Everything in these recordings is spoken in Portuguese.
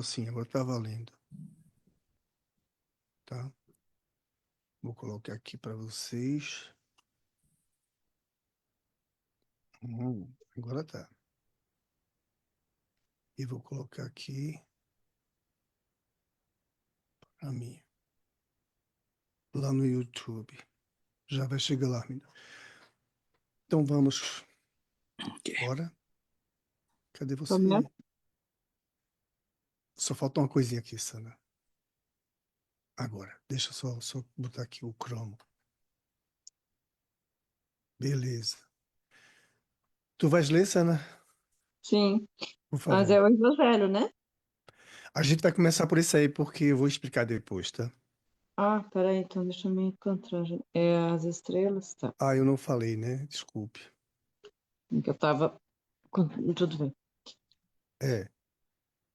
Sim, agora tá valendo, tá? Vou colocar aqui para vocês. Agora tá. E vou colocar aqui para mim, lá no YouTube. Já vai chegar lá, menina. Então vamos. Ok. Bora. Cadê Vamos lá? você? Só falta uma coisinha aqui, Sana. Agora, deixa eu só botar aqui o cromo. Beleza. Tu vais ler, Sana? Sim, Por mas favor. é o Evangelho, né? A gente vai começar por isso aí, porque eu vou explicar depois, tá? Ah, peraí, então deixa eu me encontrar. É as estrelas, tá. Ah, eu não falei, né? Desculpe. Que eu tava. Tudo bem. É.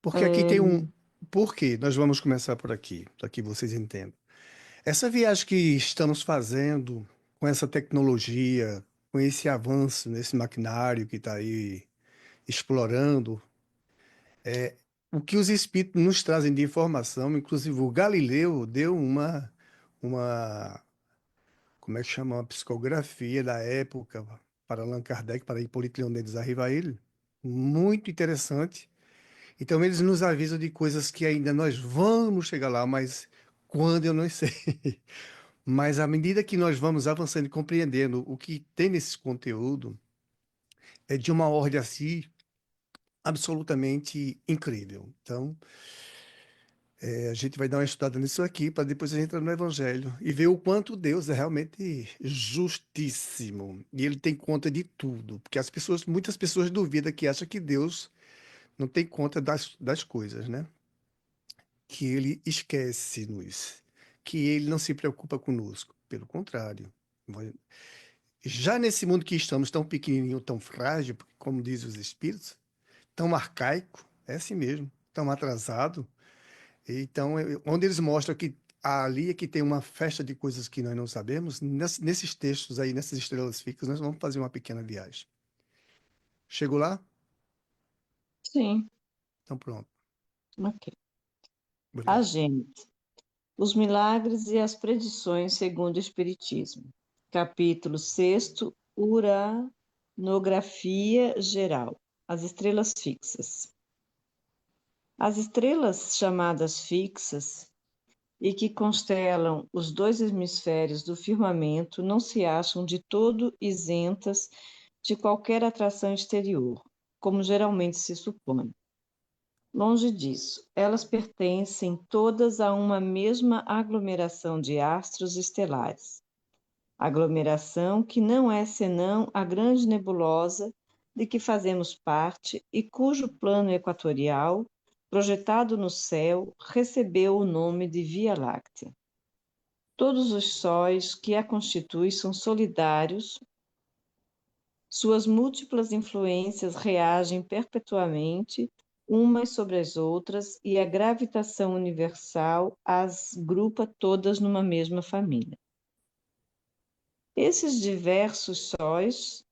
Porque aqui É, tem um. Por quê? Nós vamos começar por aqui, para que vocês entendam. Essa viagem que estamos fazendo com essa tecnologia, com esse avanço nesse maquinário que está aí explorando, o que os espíritos nos trazem de informação, inclusive o Galileu deu como é que chama, uma psicografia da época para Allan Kardec, para Hipólito Leônidas Arrivagile, muito interessante. Então eles nos avisam de coisas que ainda nós vamos chegar lá, mas quando eu não sei. Mas à medida que nós vamos avançando e compreendendo o que tem nesse conteúdo, é de uma ordem assim absolutamente incrível. Então, a gente vai dar uma estudada nisso aqui para depois a gente entrar no Evangelho e ver o quanto Deus é realmente justíssimo e Ele tem conta de tudo, porque muitas pessoas duvidam que acham que Deus não tem conta das coisas, né? Que Ele esquece-nos, que Ele não se preocupa conosco. Pelo contrário. Já nesse mundo que estamos, tão pequenininho, tão frágil, como dizem os espíritos, tão arcaico, é assim mesmo, tão atrasado. Então, onde eles mostram que ali é que tem uma festa de coisas que nós não sabemos, nesses textos aí, nessas estrelas fixas, nós vamos fazer uma pequena viagem. Chegou lá? sim, Então pronto. ok. A Obrigado. Gênesis, os milagres e as predições segundo o Espiritismo. Capítulo 6, Uranografia Geral. As estrelas fixas. As estrelas chamadas fixas e que constelam os dois hemisférios do firmamento não se acham de todo isentas de qualquer atração exterior, como geralmente se supõe. Longe disso, elas pertencem todas a uma mesma aglomeração de astros estelares, aglomeração que não é senão a grande nebulosa de que fazemos parte e cujo plano equatorial, projetado no céu, recebeu o nome de Via Láctea. Todos os sóis que a constituem são solidários, suas múltiplas influências reagem perpetuamente umas sobre as outras e a gravitação universal as grupa todas numa mesma família. Esses diversos sóis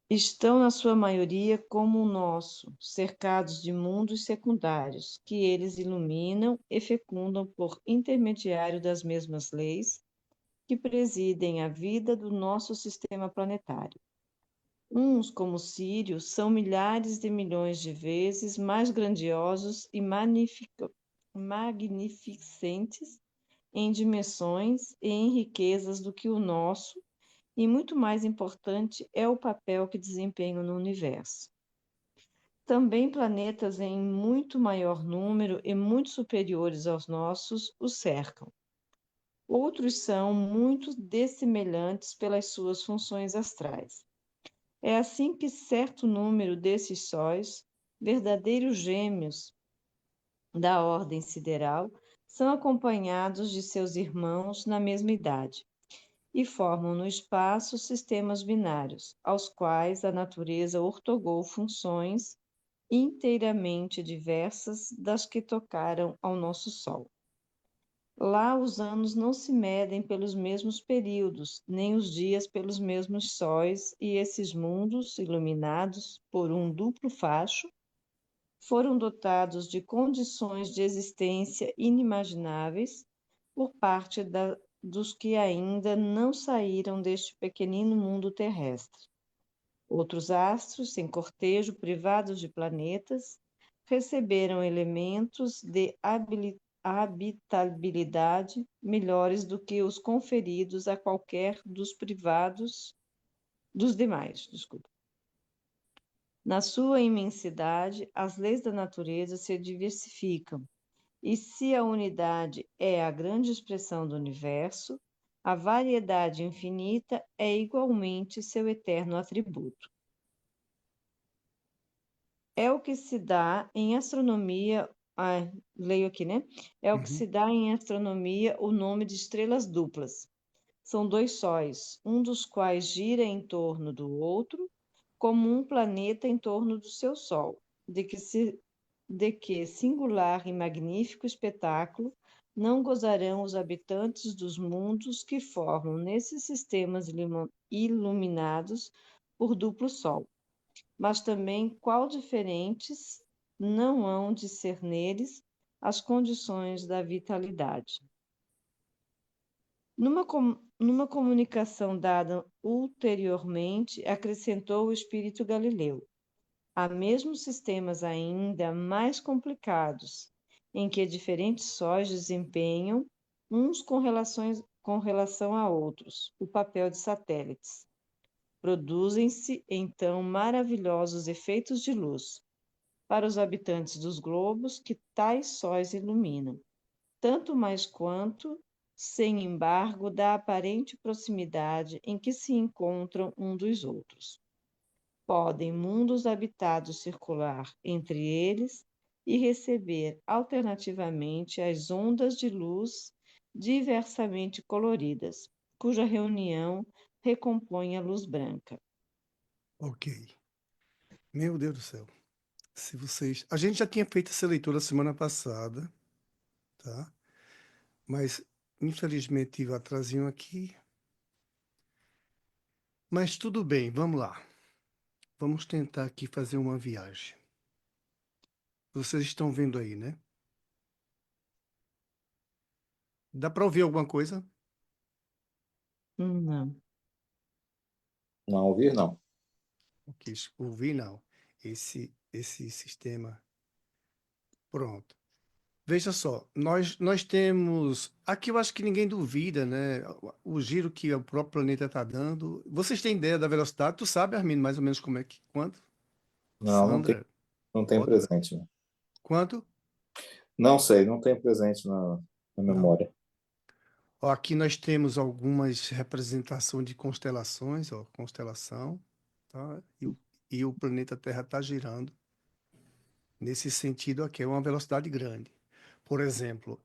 estão, na sua maioria, como o nosso, cercados de mundos secundários, que eles iluminam e fecundam por intermediário das mesmas leis que presidem a vida do nosso sistema planetário. Uns, como Sírios, são milhares de milhões de vezes mais grandiosos e magnificentes em dimensões e em riquezas do que o nosso, e muito mais importante é o papel que desempenham no universo. Também planetas em muito maior número e muito superiores aos nossos os cercam. Outros são muito dessemelhantes pelas suas funções astrais. É assim que certo número desses sóis, verdadeiros gêmeos da ordem sideral, são acompanhados de seus irmãos na mesma idade e formam no espaço sistemas binários, aos quais a natureza ortogou funções inteiramente diversas das que tocaram ao nosso Sol. Lá os anos não se medem pelos mesmos períodos, nem os dias pelos mesmos sóis, e esses mundos, iluminados por um duplo facho, foram dotados de condições de existência inimagináveis por parte dos que ainda não saíram deste pequenino mundo terrestre. Outros astros, sem cortejo, privados de planetas, receberam elementos de habitabilidade melhores do que os conferidos a qualquer dos demais, desculpa. Na sua imensidade, as leis da natureza se diversificam, e se a unidade é a grande expressão do universo, a variedade infinita é igualmente seu eterno atributo. É o que se dá em astronomia, leio aqui, né? É o que Uhum. se dá em astronomia o nome de estrelas duplas. São dois sóis, um dos quais gira em torno do outro, como um planeta em torno do seu Sol, de que singular e magnífico espetáculo não gozarão os habitantes dos mundos que formam nesses sistemas iluminados por duplo Sol, mas também qual diferentes não hão de ser neles as condições da vitalidade. Numa comunicação dada ulteriormente, acrescentou o espírito Galileu: há mesmo sistemas ainda mais complicados, em que diferentes sóis desempenham, uns com relação a outros, o papel de satélites. Produzem-se, então, maravilhosos efeitos de luz para os habitantes dos globos que tais sóis iluminam, tanto mais quanto, sem embargo, da aparente proximidade em que se encontram um dos outros. Podem mundos habitados circular entre eles e receber alternativamente as ondas de luz diversamente coloridas, cuja reunião recompõe a luz branca. Ok. Meu Deus do céu. Se vocês. A gente já tinha feito essa leitura semana passada, tá? Mas, infelizmente, tive um atrasinho aqui. Mas tudo bem, vamos lá. Vamos tentar aqui fazer uma viagem. Vocês estão vendo aí, né? Dá para ouvir alguma coisa? Não. Não ouvir, não. Ok, ouvir não. Esse sistema. Pronto. Veja só, nós temos. Aqui eu acho que ninguém duvida, né? O giro que o próprio planeta está dando. Vocês têm ideia da velocidade? Tu sabe, Armin, mais ou menos como é que. Quanto? Não, Sandra, não tem pode? presente. Não, Quanto? não sei, não tem presente na Não. memória. Ó, aqui nós temos algumas representações de constelações, ó, constelação, tá? E o planeta Terra está girando nesse sentido aqui, é uma velocidade grande. Por exemplo,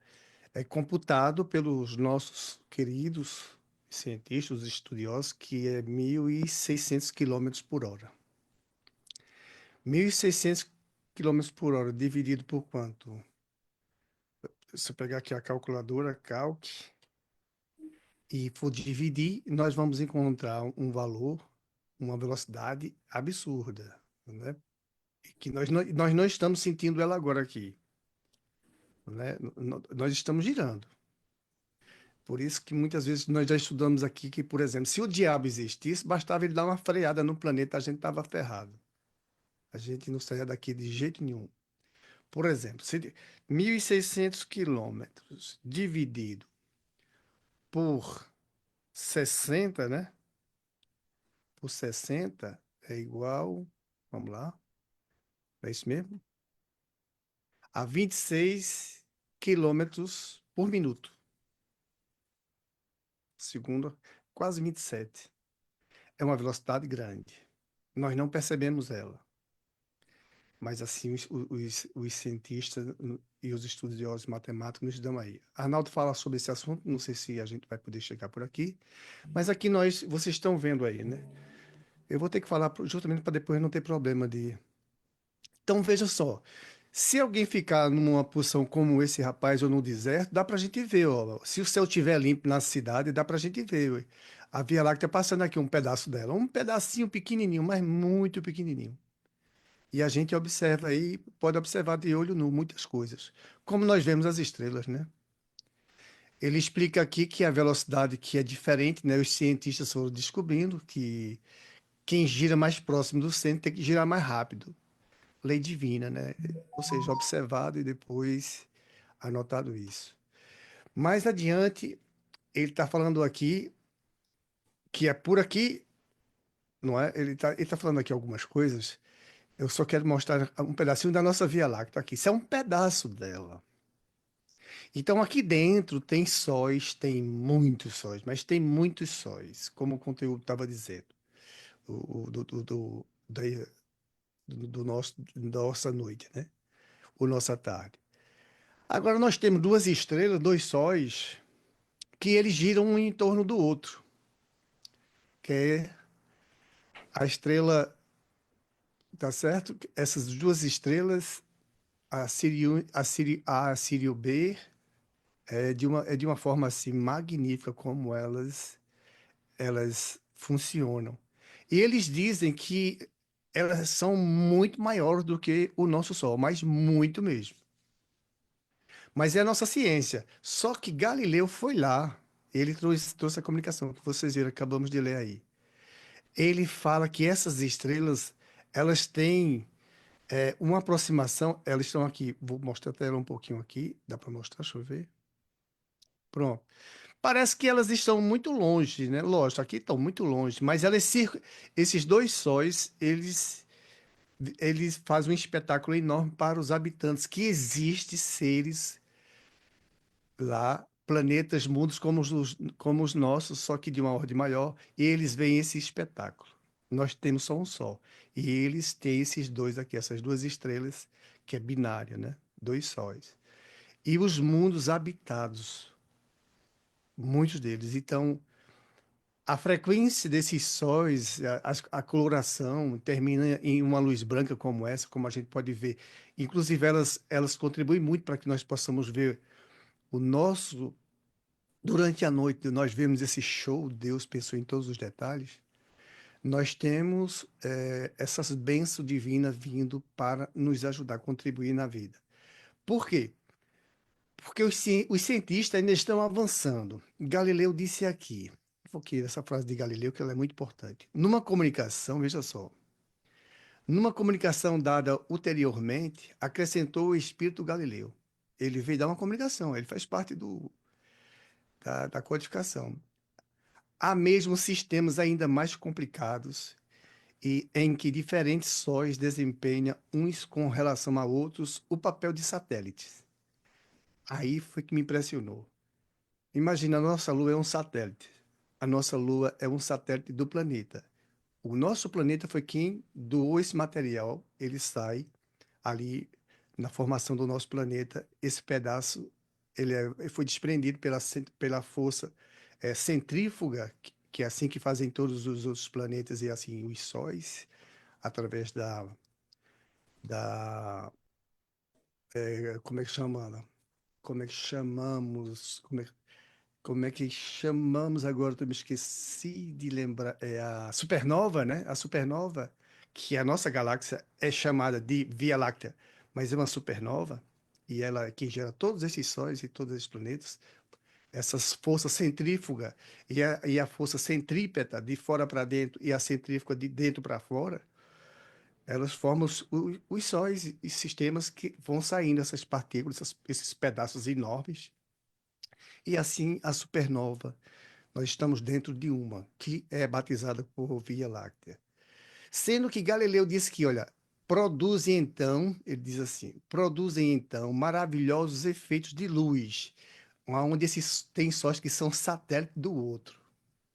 é computado pelos nossos queridos cientistas, estudiosos, que é 1.600 quilômetros por hora. 1.600 quilômetros por hora dividido por quanto? Se eu pegar aqui a calculadora, calc, e for dividir, nós vamos encontrar um valor, uma velocidade absurda, né? E que nós não estamos sentindo ela agora aqui, né? Nós estamos girando. Por isso que muitas vezes nós já estudamos aqui que, por exemplo, se o diabo existisse, bastava ele dar uma freada no planeta, a gente estava ferrado. A gente não saía daqui de jeito nenhum. Por exemplo, se 1.600 quilômetros dividido por 60, né? Por 60 é igual, vamos lá, é isso mesmo? A 26 quilômetros por minuto. Segundo, quase 27. É uma velocidade grande. Nós não percebemos ela. Mas assim, os cientistas e os estudiosos matemáticos nos dão aí. Arnaldo fala sobre esse assunto, não sei se a gente vai poder chegar por aqui, mas aqui vocês estão vendo aí, né? Eu vou ter que falar justamente para depois não ter problema de. Então veja só, se alguém ficar numa posição como esse rapaz ou no deserto, dá para a gente ver, ó. Se o céu estiver limpo na cidade, dá para a gente ver, ué. A Via Láctea passando aqui um pedaço dela, um pedacinho pequenininho, mas muito pequenininho. E a gente observa aí, pode observar de olho nu muitas coisas, como nós vemos as estrelas, né? Ele explica aqui que a velocidade que é diferente, né? Os cientistas foram descobrindo que quem gira mais próximo do centro tem que girar mais rápido. Lei divina, né? Ou seja, observado e depois anotado isso. Mais adiante, ele está falando aqui que é por aqui, não é? Ele tá falando aqui algumas coisas. Eu só quero mostrar um pedacinho da nossa Via Láctea aqui. Isso é um pedaço dela. Então, aqui dentro tem sóis, tem muitos sóis, mas tem muitos sóis, como o conteúdo estava dizendo, da- do nosso, da nossa noite, né? Ou nossa tarde. Agora, nós temos duas estrelas, dois sóis, que eles giram um em torno do outro, que é a estrela, tá certo? Essas duas estrelas, a Sírio B, é de uma forma assim magnífica como elas funcionam. E eles dizem que elas são muito maiores do que o nosso Sol, mas muito mesmo. Mas é a nossa ciência. Só que Galileu foi lá, ele trouxe a comunicação que vocês viram, acabamos de ler aí. Ele fala que essas estrelas, elas têm uma aproximação, elas estão aqui, vou mostrar a tela um pouquinho aqui, dá para mostrar, deixa eu ver. Pronto. Parece que elas estão muito longe, né? Lógico, aqui estão muito longe, mas esses dois sóis, eles fazem um espetáculo enorme para os habitantes, que existem seres lá, planetas, mundos como os nossos, só que de uma ordem maior, e eles veem esse espetáculo. Nós temos só um Sol, e eles têm esses dois aqui, essas duas estrelas, que é binária, né? Dois sóis. E os mundos habitados, muitos deles. Então, a frequência desses sóis, a coloração termina em uma luz branca como essa, como a gente pode ver. Inclusive, elas contribuem muito para que nós possamos ver o nosso. Durante a noite, nós vemos esse show, Deus pensou em todos os detalhes. Nós temos essas bênçãos divinas vindo para nos ajudar a contribuir na vida. Por quê? Porque os cientistas ainda estão avançando. Galileu disse aqui, porque essa frase de Galileu que ela é muito importante. Numa comunicação, veja só, numa comunicação dada ulteriormente, acrescentou o espírito Galileu. Ele veio dar uma comunicação, ele faz parte da codificação. Há mesmo sistemas ainda mais complicados e em que diferentes sóis desempenham uns com relação a outros o papel de satélites. Aí foi que me impressionou. Imagina, a nossa Lua é um satélite. A nossa Lua é um satélite do planeta. O nosso planeta foi quem doou esse material. Ele sai ali na formação do nosso planeta. Esse pedaço ele foi desprendido pela força centrífuga, que é assim que fazem todos os outros planetas e assim os sóis, através da como é que chama? Como é que chamamos? Como é que chamamos agora? Eu me esqueci de lembrar. É a supernova, né? A supernova, que a nossa galáxia é chamada de Via Láctea, mas é uma supernova, e ela é que gera todos esses sóis e todos esses planetas. Essas forças centrífuga e a força centrípeta de fora para dentro e a centrífuga de dentro para fora, elas formam os sóis e sistemas que vão saindo essas partículas, esses pedaços enormes. E assim a supernova. Nós estamos dentro de uma, que é batizada por Via Láctea. Sendo que Galileu disse que, olha, produzem então, ele diz assim, produzem então maravilhosos efeitos de luz, onde esses tem sóis que são satélite do outro.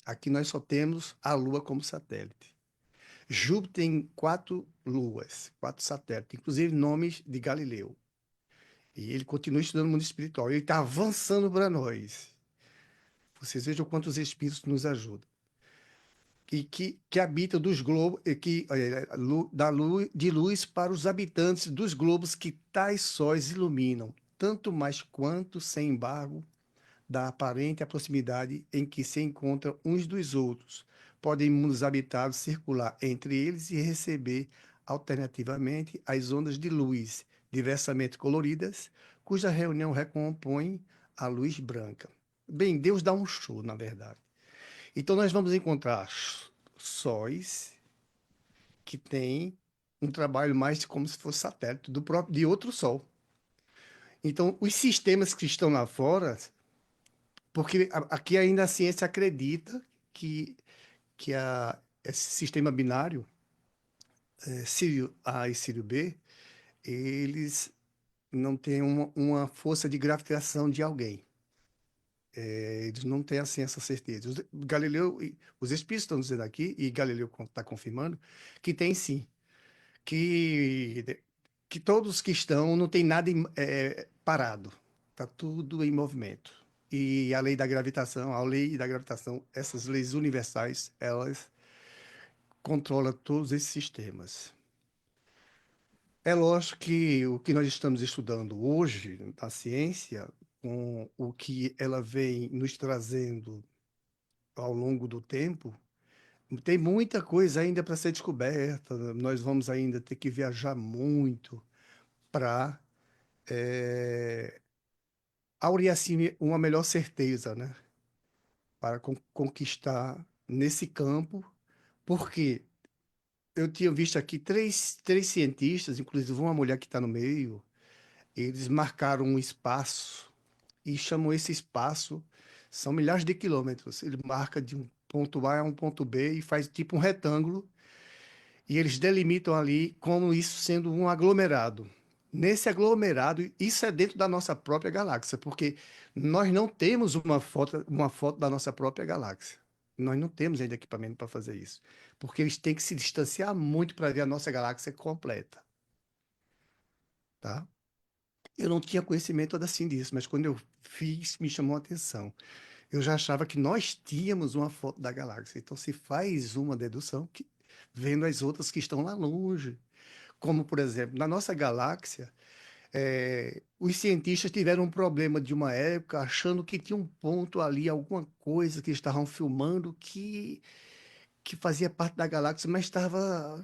Aqui nós só temos a Lua como satélite. Júpiter tem quatro luas, quatro satélites, inclusive nomes de Galileu. E ele continua estudando o mundo espiritual. Ele está avançando para nós. Vocês vejam quantos espíritos nos ajudam. E que habitam dos globos, e que dá luz, de luz para os habitantes dos globos que tais sóis iluminam, tanto mais quanto, sem embargo, da aparente proximidade em que se encontram uns dos outros. Podem mundos habitados circular entre eles e receber alternativamente as ondas de luz diversamente coloridas, cuja reunião recompõe a luz branca. Bem, Deus dá um show, na verdade. Então, nós vamos encontrar sóis que têm um trabalho mais como se fosse satélite do próprio, de outro Sol. Então, os sistemas que estão lá fora, porque aqui ainda a ciência acredita que, esse sistema binário, Sírio A e Sírio B, eles não têm uma força de gravitação de alguém. Eles não têm assim essa certeza. Galileu, os espíritos estão dizendo aqui, e Galileu está confirmando, que tem sim. Que, que todos que estão, não tem nada parado. Está tudo em movimento. E a lei da gravitação, essas leis universais, elas controlam todos esses sistemas. É lógico que o que nós estamos estudando hoje, na ciência, com o que ela vem nos trazendo ao longo do tempo, tem muita coisa ainda para ser descoberta. Nós vamos ainda ter que viajar muito para aurear assim, uma melhor certeza, né? Para conquistar nesse campo, porque eu tinha visto aqui três cientistas, inclusive uma mulher que está no meio, eles marcaram um espaço e chamam esse espaço, são milhares de quilômetros. Ele marca de um ponto A a um ponto B e faz tipo um retângulo, e eles delimitam ali como isso sendo um aglomerado. Nesse aglomerado, isso é dentro da nossa própria galáxia, porque nós não temos uma foto da nossa própria galáxia. Nós não temos ainda equipamento para fazer isso, porque eles têm que se distanciar muito para ver a nossa galáxia completa, tá? Eu não tinha conhecimento assim disso, mas quando eu fiz, me chamou a atenção. Eu já achava que nós tínhamos uma foto da galáxia. Então se faz uma dedução vendo as outras que estão lá longe. Como, por exemplo, na nossa galáxia, os cientistas tiveram um problema de uma época achando que tinha um ponto ali, alguma coisa que estavam filmando que fazia parte da galáxia, mas estava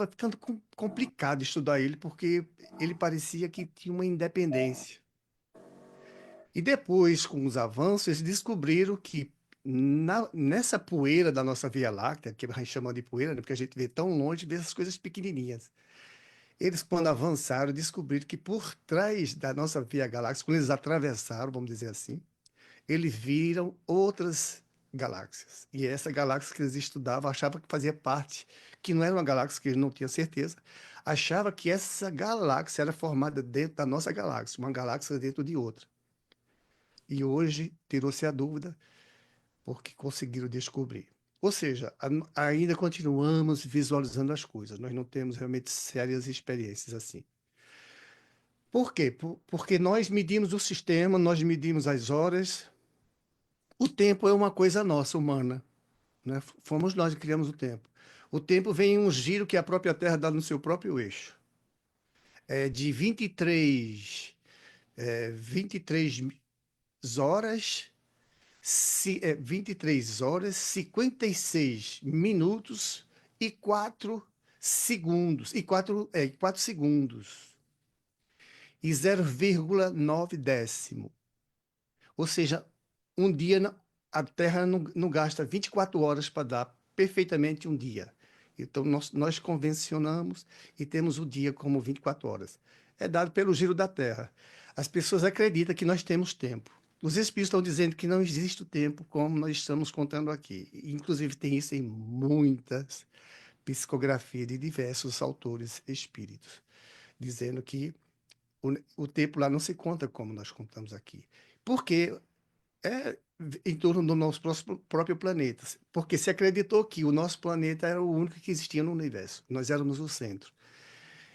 ficando complicado estudar ele, porque ele parecia que tinha uma independência. E depois, com os avanços, eles descobriram que nessa poeira da nossa Via Láctea, que a gente chama de poeira, né, porque a gente vê tão longe, vê essas coisas pequenininhas. Eles, quando avançaram, descobriram que por trás da nossa Via Galáctea, quando eles atravessaram, vamos dizer assim, eles viram outras galáxias. E essa galáxia que eles estudavam, achava que fazia parte, que não era uma galáxia que eles não tinham certeza, achava que essa galáxia era formada dentro da nossa galáxia, uma galáxia dentro de outra. E hoje tirou-se a dúvida, porque conseguiram descobrir. Ou seja, ainda continuamos visualizando as coisas, nós não temos realmente sérias experiências assim. Por quê? Porque nós medimos o sistema, nós medimos as horas. O tempo é uma coisa nossa, humana, né? Fomos nós que criamos o tempo. O tempo vem em um giro que a própria Terra dá no seu próprio eixo. É de 23 horas, 23 horas, 56 minutos e 4 segundos. E 4 segundos. E 0,9 décimo. Ou seja, um dia a Terra não gasta 24 horas para dar perfeitamente um dia. Então, nós convencionamos e temos o dia como 24 horas. É dado pelo giro da Terra. As pessoas acreditam que nós temos tempo. Os espíritos estão dizendo que não existe o tempo como nós estamos contando aqui. Inclusive, tem isso em muitas psicografias de diversos autores espíritos, dizendo que o tempo lá não se conta como nós contamos aqui. Porque é em torno do nosso próprio planeta. Porque se acreditou que o nosso planeta era o único que existia no universo. Nós éramos o centro.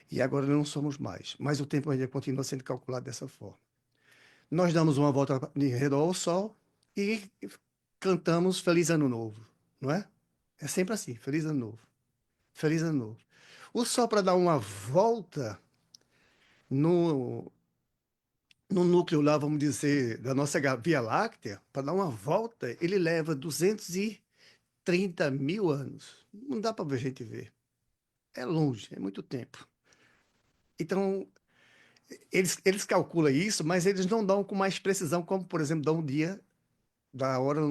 E agora não somos mais. Mas o tempo ainda continua sendo calculado dessa forma. Nós damos uma volta em redor ao Sol e cantamos Feliz Ano Novo, não é? É sempre assim, Feliz Ano Novo. Feliz Ano Novo. O Sol, para dar uma volta no, no núcleo lá, vamos dizer, da nossa Via Láctea, para dar uma volta, ele leva 230 mil anos. Não dá para a gente ver. É longe, é muito tempo. Então, eles calculam isso, mas eles não dão com mais precisão, como, por exemplo, dão um dia da hora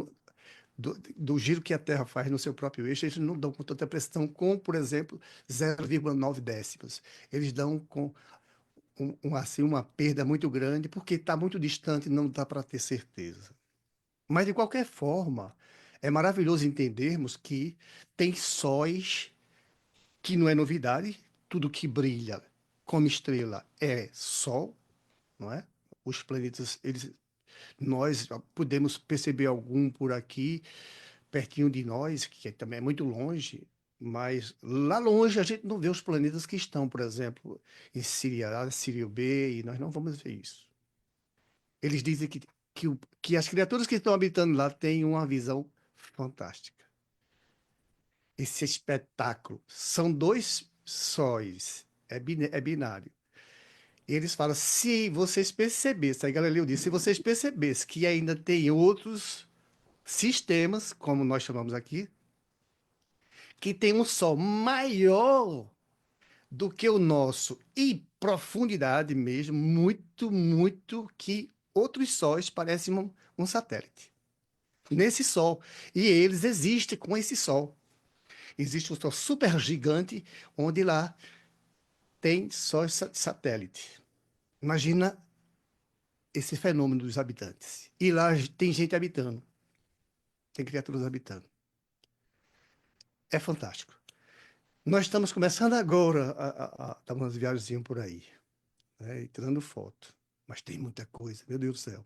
do giro que a Terra faz no seu próprio eixo, eles não dão com tanta precisão, como, por exemplo, 0,9 décimos. Eles dão com assim, uma perda muito grande, porque está muito distante e não dá para ter certeza. Mas, de qualquer forma, é maravilhoso entendermos que tem sóis que não é novidade, tudo que brilha como estrela é Sol, não é? Os planetas, nós podemos perceber algum por aqui, pertinho de nós, que também é muito longe, mas lá longe a gente não vê os planetas que estão, por exemplo, em Síria A, Sírio B, e nós não vamos ver isso. Eles dizem que as criaturas que estão habitando lá têm uma visão fantástica. Esse espetáculo. São dois sóis, é binário. Eles falam, se vocês percebessem, aí Galileu disse, se vocês percebessem que ainda tem outros sistemas, como nós chamamos aqui, que tem um Sol maior do que o nosso e profundidade mesmo, muito, muito, que outros sóis parecem um satélite. Nesse Sol. E eles existem com esse Sol. Existe um Sol super gigante, onde lá tem sóis satélite. Imagina esse fenômeno dos habitantes. E lá tem gente habitando, tem criaturas habitando. É fantástico. Nós estamos começando agora a dar umas viagens por aí, né, e tirando foto. Mas tem muita coisa, meu Deus do céu.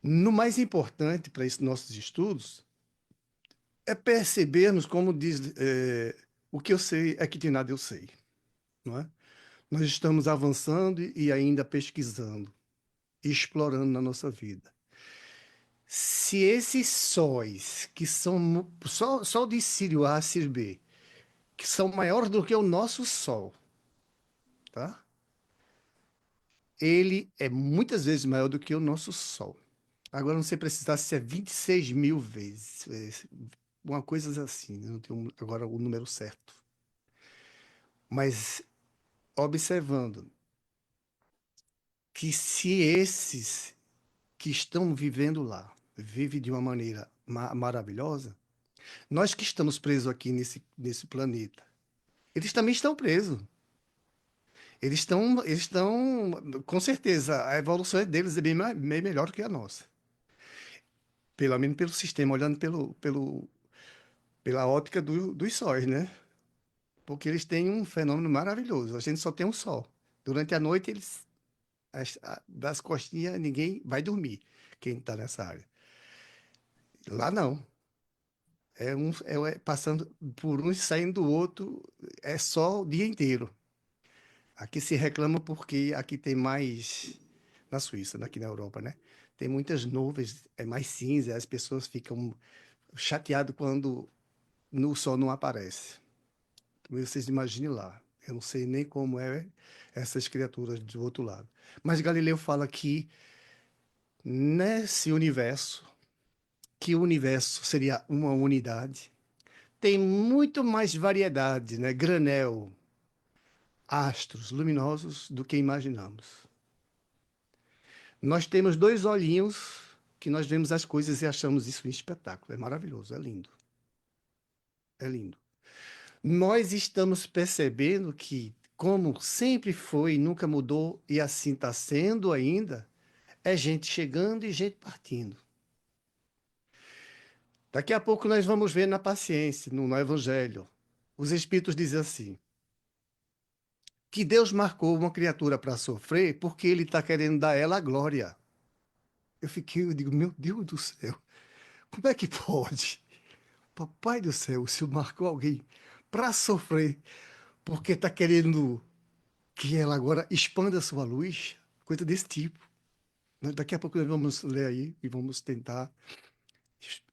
No mais importante para esses nossos estudos é percebermos, como diz, o que eu sei é que de nada eu sei, não é? Nós estamos avançando e ainda pesquisando, e explorando na nossa vida. Se esses sóis, que são só de Sírio A, Sírio B, que são maiores do que o nosso Sol, tá? Ele é muitas vezes maior do que o nosso Sol. Agora, não sei precisar se é 26 mil vezes, uma coisa assim, eu não tenho agora o número certo. Mas observando que se esses que estão vivendo lá vivem de uma maneira maravilhosa, nós que estamos presos aqui nesse planeta, eles também estão presos. Com certeza, a evolução deles é bem melhor que a nossa. Pelo menos pelo sistema, olhando pela ótica dos sóis, né? Porque eles têm um fenômeno maravilhoso. A gente só tem um sol. Durante a noite, das costinhas, ninguém vai dormir, quem está nessa área. Lá não. Passando por um e saindo do outro, é só o dia inteiro. Aqui se reclama porque aqui tem mais, na Suíça, aqui na Europa, né? Tem muitas nuvens, é mais cinza, as pessoas ficam chateadas quando o sol não aparece. Então, vocês imaginem lá. Eu não sei nem como é essas criaturas do outro lado. Mas Galileu fala que nesse universo, que o universo seria uma unidade, tem muito mais variedade, né? Granel, astros luminosos do que imaginamos. Nós temos dois olhinhos que nós vemos as coisas e achamos isso um espetáculo. É maravilhoso, é lindo. É lindo. Nós estamos percebendo que, como sempre foi, nunca mudou e assim está sendo ainda, é gente chegando e gente partindo. Daqui a pouco nós vamos ver na paciência, no Evangelho. Os Espíritos dizem assim, que Deus marcou uma criatura para sofrer porque Ele está querendo dar a ela a glória. Eu digo, meu Deus do céu, como é que pode? Papai do céu, o Senhor marcou alguém para sofrer porque está querendo que ela agora expanda a sua luz, coisa desse tipo. Daqui a pouco nós vamos ler aí e vamos tentar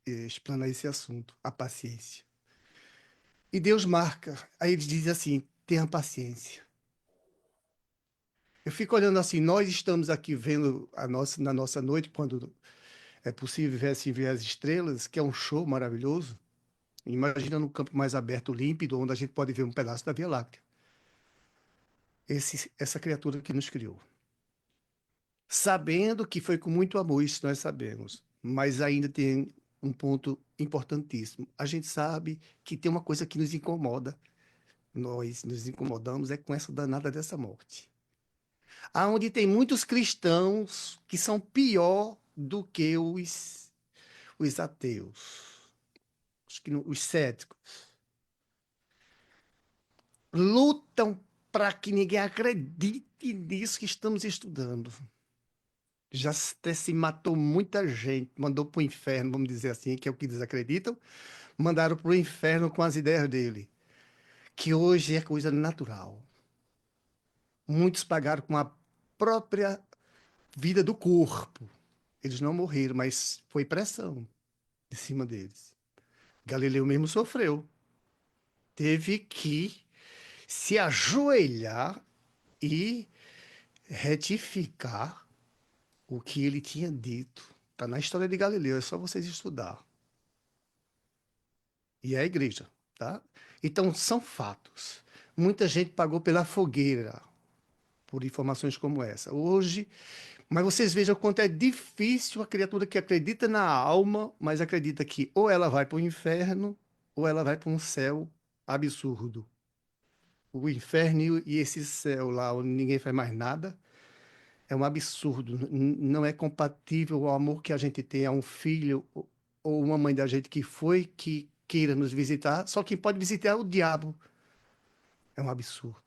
explanar esse assunto, a paciência. E Deus marca, aí ele diz assim, tenha paciência. Eu fico olhando assim, nós estamos aqui vendo na nossa noite, quando é possível ver, assim, ver as estrelas, que é um show maravilhoso. Imagina no campo mais aberto, límpido, onde a gente pode ver um pedaço da Via Láctea. Essa criatura que nos criou. Sabendo que foi com muito amor, isso nós sabemos. Mas ainda tem um ponto importantíssimo. A gente sabe que tem uma coisa que nos incomoda. Nós nos incomodamos é com essa danada dessa morte. Aonde tem muitos cristãos que são pior do que os ateus, os céticos. Lutam para que ninguém acredite nisso que estamos estudando. Já até se matou muita gente, mandou para o inferno, vamos dizer assim, que é o que desacreditam, mandaram para o inferno com as ideias dele, que hoje é coisa natural. Muitos pagaram com a própria vida do corpo. Eles não morreram, mas foi pressão de cima deles. Galileu mesmo sofreu. Teve que se ajoelhar e retificar o que ele tinha dito. Está na história de Galileu, é só vocês estudar. E é a igreja, tá? Então, são fatos. Muita gente pagou pela fogueira por informações como essa. Hoje, mas vocês vejam o quanto é difícil a criatura que acredita na alma, mas acredita que ou ela vai para o inferno ou ela vai para um céu absurdo. O inferno e esse céu lá onde ninguém faz mais nada é um absurdo. Não é compatível ao amor que a gente tem a um filho ou uma mãe da gente que foi que queira nos visitar. Só quem pode visitar é o diabo. É um absurdo.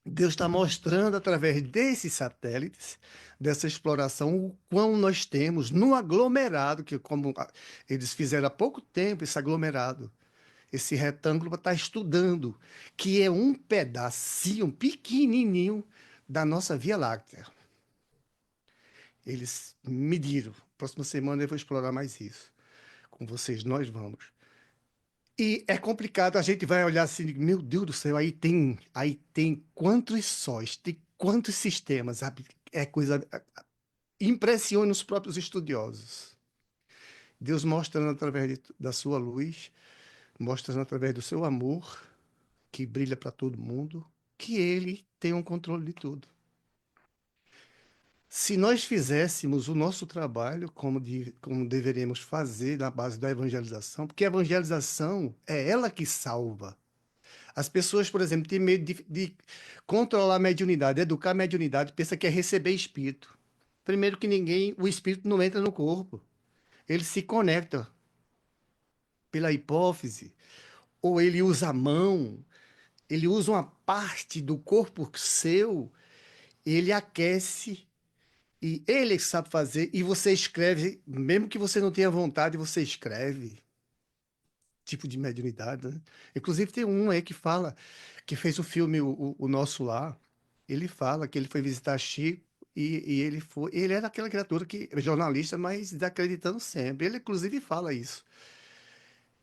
Deus está mostrando através desses satélites, dessa exploração, o quão nós temos no aglomerado, que como eles fizeram há pouco tempo, esse aglomerado, esse retângulo para estar estudando, que é um pedacinho pequenininho da nossa Via Láctea. Eles mediram. Próxima semana eu vou explorar mais isso. Com vocês, nós vamos. E é complicado, a gente vai olhar assim, meu Deus do céu, aí tem quantos sóis, tem quantos sistemas, sabe? É coisa, impressiona os próprios estudiosos. Deus mostrando através da sua luz, mostrando através do seu amor, que brilha para todo mundo, que ele tem um controle de tudo. Se nós fizéssemos o nosso trabalho como deveríamos fazer na base da evangelização, porque a evangelização é ela que salva. As pessoas, por exemplo, têm medo de controlar a mediunidade, educar a mediunidade, pensa que é receber espírito. Primeiro que ninguém, o espírito não entra no corpo. Ele se conecta pela hipófise, ou ele usa a mão, ele usa uma parte do corpo seu, ele aquece, e ele é que sabe fazer, e você escreve, mesmo que você não tenha vontade, você escreve. Tipo de mediunidade, né? Inclusive tem um aí que fala, que fez o filme o Nosso Lar, ele fala que ele foi visitar Chico e ele era aquela criatura que, jornalista, mas desacreditando sempre. Ele inclusive fala isso.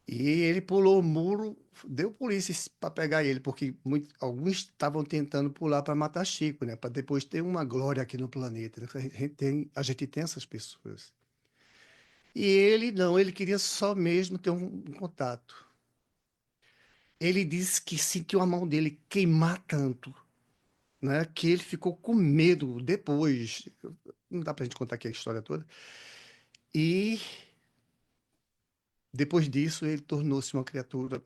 E ele pulou o muro, deu polícia para pegar ele, porque alguns estavam tentando pular para matar Chico, né? Para depois ter uma glória aqui no planeta, né? A gente tem essas pessoas. E ele não, ele queria só mesmo ter um contato. Ele disse que sentiu a mão dele queimar tanto, né, que ele ficou com medo depois. Não dá pra gente contar aqui a história toda. E depois disso ele tornou-se uma criatura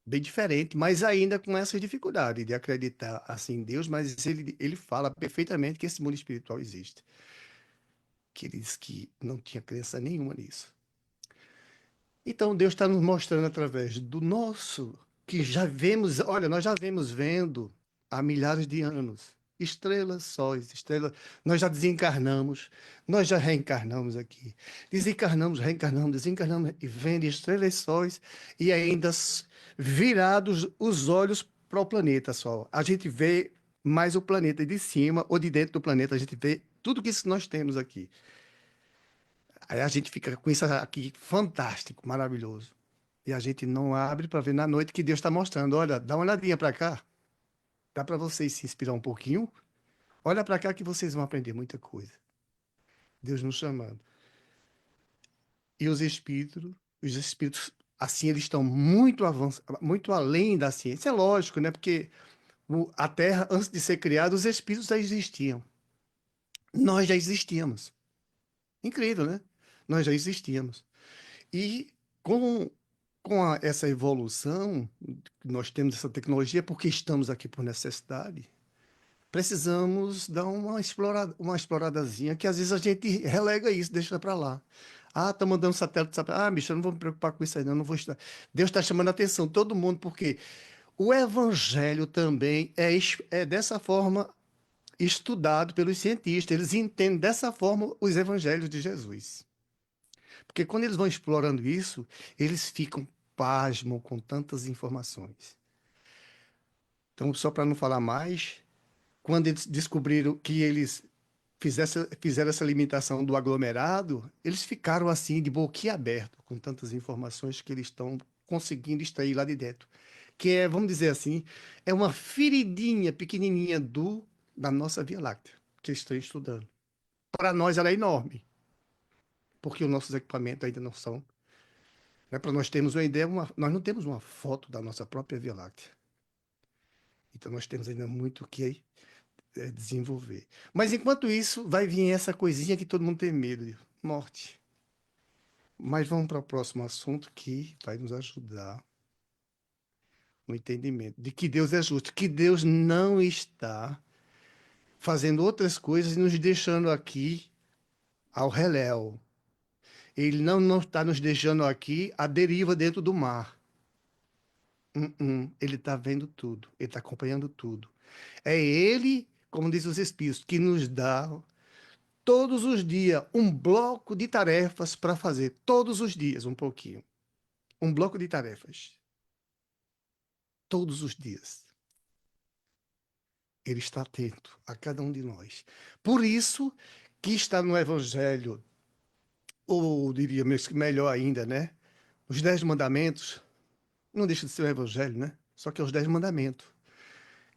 bem diferente, mas ainda com essa dificuldade de acreditar assim em Deus, mas ele fala perfeitamente que esse mundo espiritual existe. Que ele diz que não tinha crença nenhuma nisso. Então Deus está nos mostrando através do nosso, que já vemos, olha, nós já vemos vendo há milhares de anos. Estrelas, sóis, estrelas. Nós já desencarnamos, nós já reencarnamos aqui. Desencarnamos, reencarnamos, desencarnamos e vendo estrelas, sóis e ainda virados os olhos para o planeta Sol. A gente vê mais o planeta de cima ou de dentro do planeta, a gente vê tudo que isso nós temos aqui. Aí a gente fica com isso aqui fantástico, maravilhoso. E a gente não abre para ver na noite que Deus está mostrando. Olha, dá uma olhadinha para cá. Dá para vocês se inspirar um pouquinho. Olha para cá que vocês vão aprender muita coisa. Deus nos chamando. E os espíritos Assim, eles estão muito muito além da ciência. É lógico, né? Porque a Terra, antes de ser criada, os espíritos já existiam. Nós já existíamos. Incrível, né? Nós já existíamos. E com, essa evolução, nós temos essa tecnologia porque estamos aqui por necessidade. Precisamos dar uma exploradazinha, que às vezes a gente relega isso, deixa para lá. Ah, tá mandando satélite. Ah, bicho, eu não vou me preocupar com isso aí, não, não vou estudar. Deus está chamando a atenção, todo mundo, porque o evangelho também é dessa forma estudado pelos cientistas. Eles entendem dessa forma os evangelhos de Jesus. Porque quando eles vão explorando isso, eles ficam pasmam com tantas informações. Então, só para não falar mais, quando eles descobriram que eles fizeram essa limitação do aglomerado, eles ficaram assim de boquiaberto com tantas informações que eles estão conseguindo extrair lá de dentro. Que é, vamos dizer assim, é uma feridinha pequenininha da nossa Via Láctea, que eles estão estudando. Para nós ela é enorme, porque os nossos equipamentos ainda não são. Né? Para nós termos uma ideia, nós não temos uma foto da nossa própria Via Láctea. Então nós temos ainda muito o que desenvolver. Mas enquanto isso, vai vir essa coisinha que todo mundo tem medo, de morte. Mas vamos para o próximo assunto que vai nos ajudar no entendimento de que Deus é justo, que Deus não está fazendo outras coisas e nos deixando aqui ao reléu. Ele não está nos deixando aqui à deriva dentro do mar. Ele está vendo tudo, ele está acompanhando tudo. É ele, como diz os Espíritos, que nos dá todos os dias um bloco de tarefas para fazer. Todos os dias, um pouquinho. Um bloco de tarefas. Todos os dias. Ele está atento a cada um de nós. Por isso que está no Evangelho, ou diria melhor ainda, né? Os 10 mandamentos, não deixa de ser o Evangelho, né? Só que é os 10 mandamentos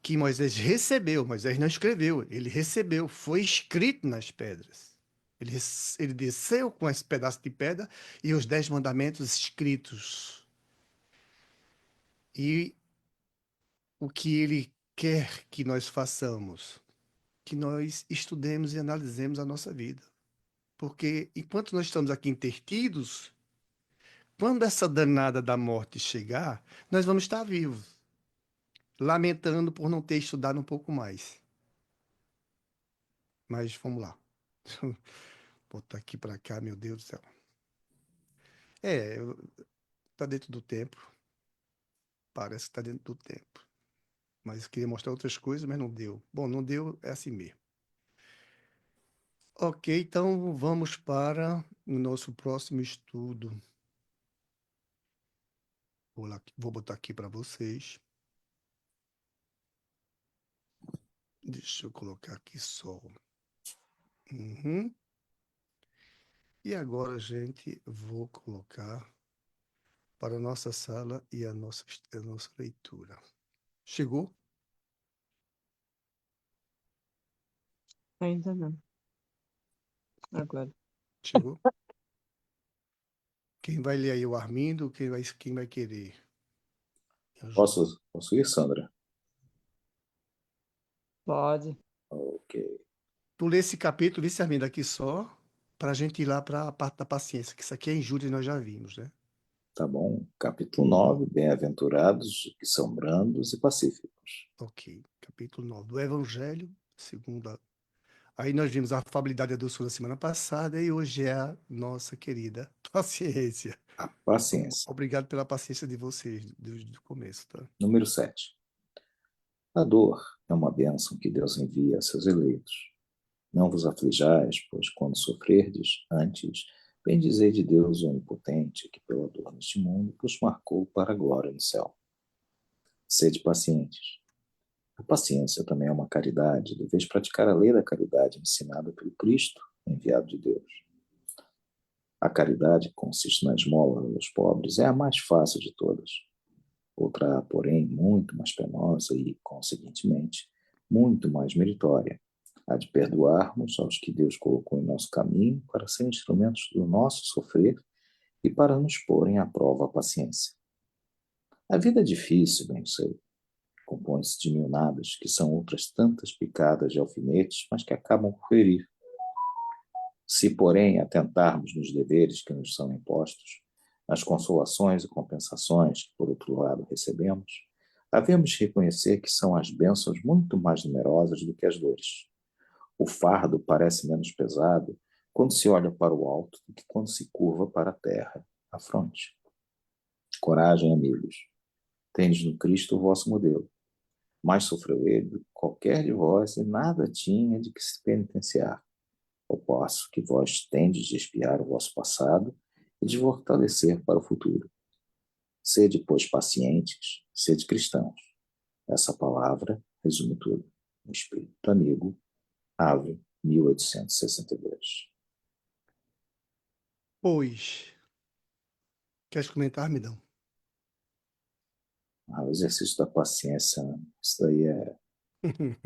que Moisés recebeu. Moisés não escreveu, ele recebeu, foi escrito nas pedras. Ele desceu com esse pedaço de pedra e os 10 mandamentos escritos. E o que ele quer que nós façamos? Que nós estudemos e analisemos a nossa vida. Porque enquanto nós estamos aqui intertidos, quando essa danada da morte chegar, nós vamos estar vivos, lamentando por não ter estudado um pouco mais. Mas vamos lá. Botar aqui para cá, meu Deus do céu. É, tá dentro do tempo. Parece que tá dentro do tempo. Mas queria mostrar outras coisas, mas não deu. Bom, não deu, é assim mesmo. Ok, então vamos para o nosso próximo estudo. Vou botar aqui para vocês. Deixa eu colocar aqui só. Uhum. E agora, gente, vou colocar para a nossa sala e a nossa leitura. Chegou? Ainda não. Agora. Chegou? Quem vai ler aí? O Armindo? Quem vai querer? Ajuda. Posso ir, Sandra? Pode. Ok, Tu lê esse capítulo, esse Armindo, aqui só, para a gente ir lá para a parte da paciência, que isso aqui é injúria e nós já vimos, né? tá bom. Capítulo 9. Bem-aventurados que são brandos e pacíficos. Ok. Capítulo 9 do Evangelho, segundo a... Aí nós vimos a afabilidade e a doçura semana passada e hoje é a nossa querida paciência. A paciência. Obrigado pela paciência de vocês desde o começo, tá? Número 7. A dor é uma bênção que Deus envia a seus eleitos. Não vos aflijais, pois quando sofrerdes, antes, bendizei de Deus o Onipotente, que pela dor neste mundo vos marcou para a glória no céu. Sede pacientes. A paciência também é uma caridade, deveis praticar a lei da caridade ensinada pelo Cristo, enviado de Deus. A caridade, que consiste na esmola aos pobres, é a mais fácil de todas. Outra, porém, muito mais penosa e, consequentemente, muito mais meritória, a de perdoarmos aos que Deus colocou em nosso caminho para serem instrumentos do nosso sofrer e para nos porem à prova a paciência. A vida é difícil, bem sei, compõe-se de mil nadas, que são outras tantas picadas de alfinetes, mas que acabam por ferir. Se, porém, atentarmos nos deveres que nos são impostos, nas consolações e compensações que, por outro lado, recebemos, havemos de reconhecer que são as bênçãos muito mais numerosas do que as dores. O fardo parece menos pesado quando se olha para o alto do que quando se curva para a terra, a fronte. Coragem, amigos. Tendes no Cristo o vosso modelo. Mais sofreu ele do que qualquer de vós e nada tinha de que se penitenciar. Ao passo que vós tendes de expiar o vosso passado e de fortalecer para o futuro. Sede, pois, pacientes, sede cristãos. Essa palavra resume tudo. Um espírito amigo, Ave, 1862. Pois, queres comentar, Midão? O exercício da paciência, isso daí é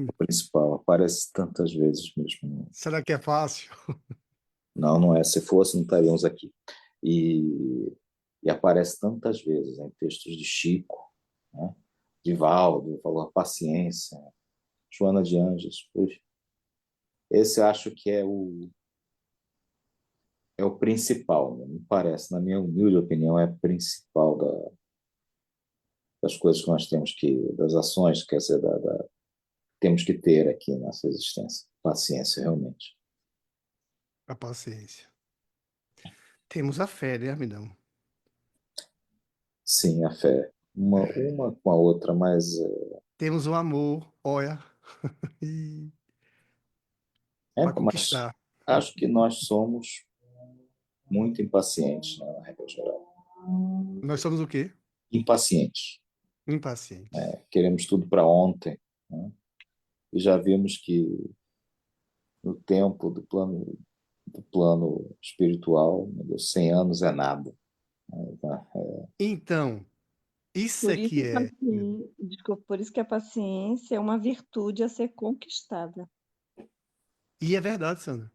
o principal. Aparece tantas vezes mesmo. Será que é fácil? Não, não é. Se fosse, não estaríamos aqui. E aparece tantas vezes em textos de Chico, né? De Valdo, falou paciência, Joana de Anjos. Pois, esse eu acho que é o principal, né? Me parece, na minha humilde opinião, é o principal das coisas que nós temos das ações, quer dizer, temos que ter aqui nessa existência. Paciência, realmente. A paciência. Temos a fé, né, Midão? Sim, a fé. Uma com a outra, mas Temos o amor, olha, para mas conquistar. acho que nós somos muito impacientes, né, na regra geral. Nós somos o quê? Impacientes. Impacientes. Queremos tudo para ontem, né? E já vimos que no tempo do plano espiritual, meu Deus, 100 anos é nada. Então, isso Por é isso, que é. desculpa, por isso que a paciência é uma virtude a ser conquistada. E é verdade, Sandra.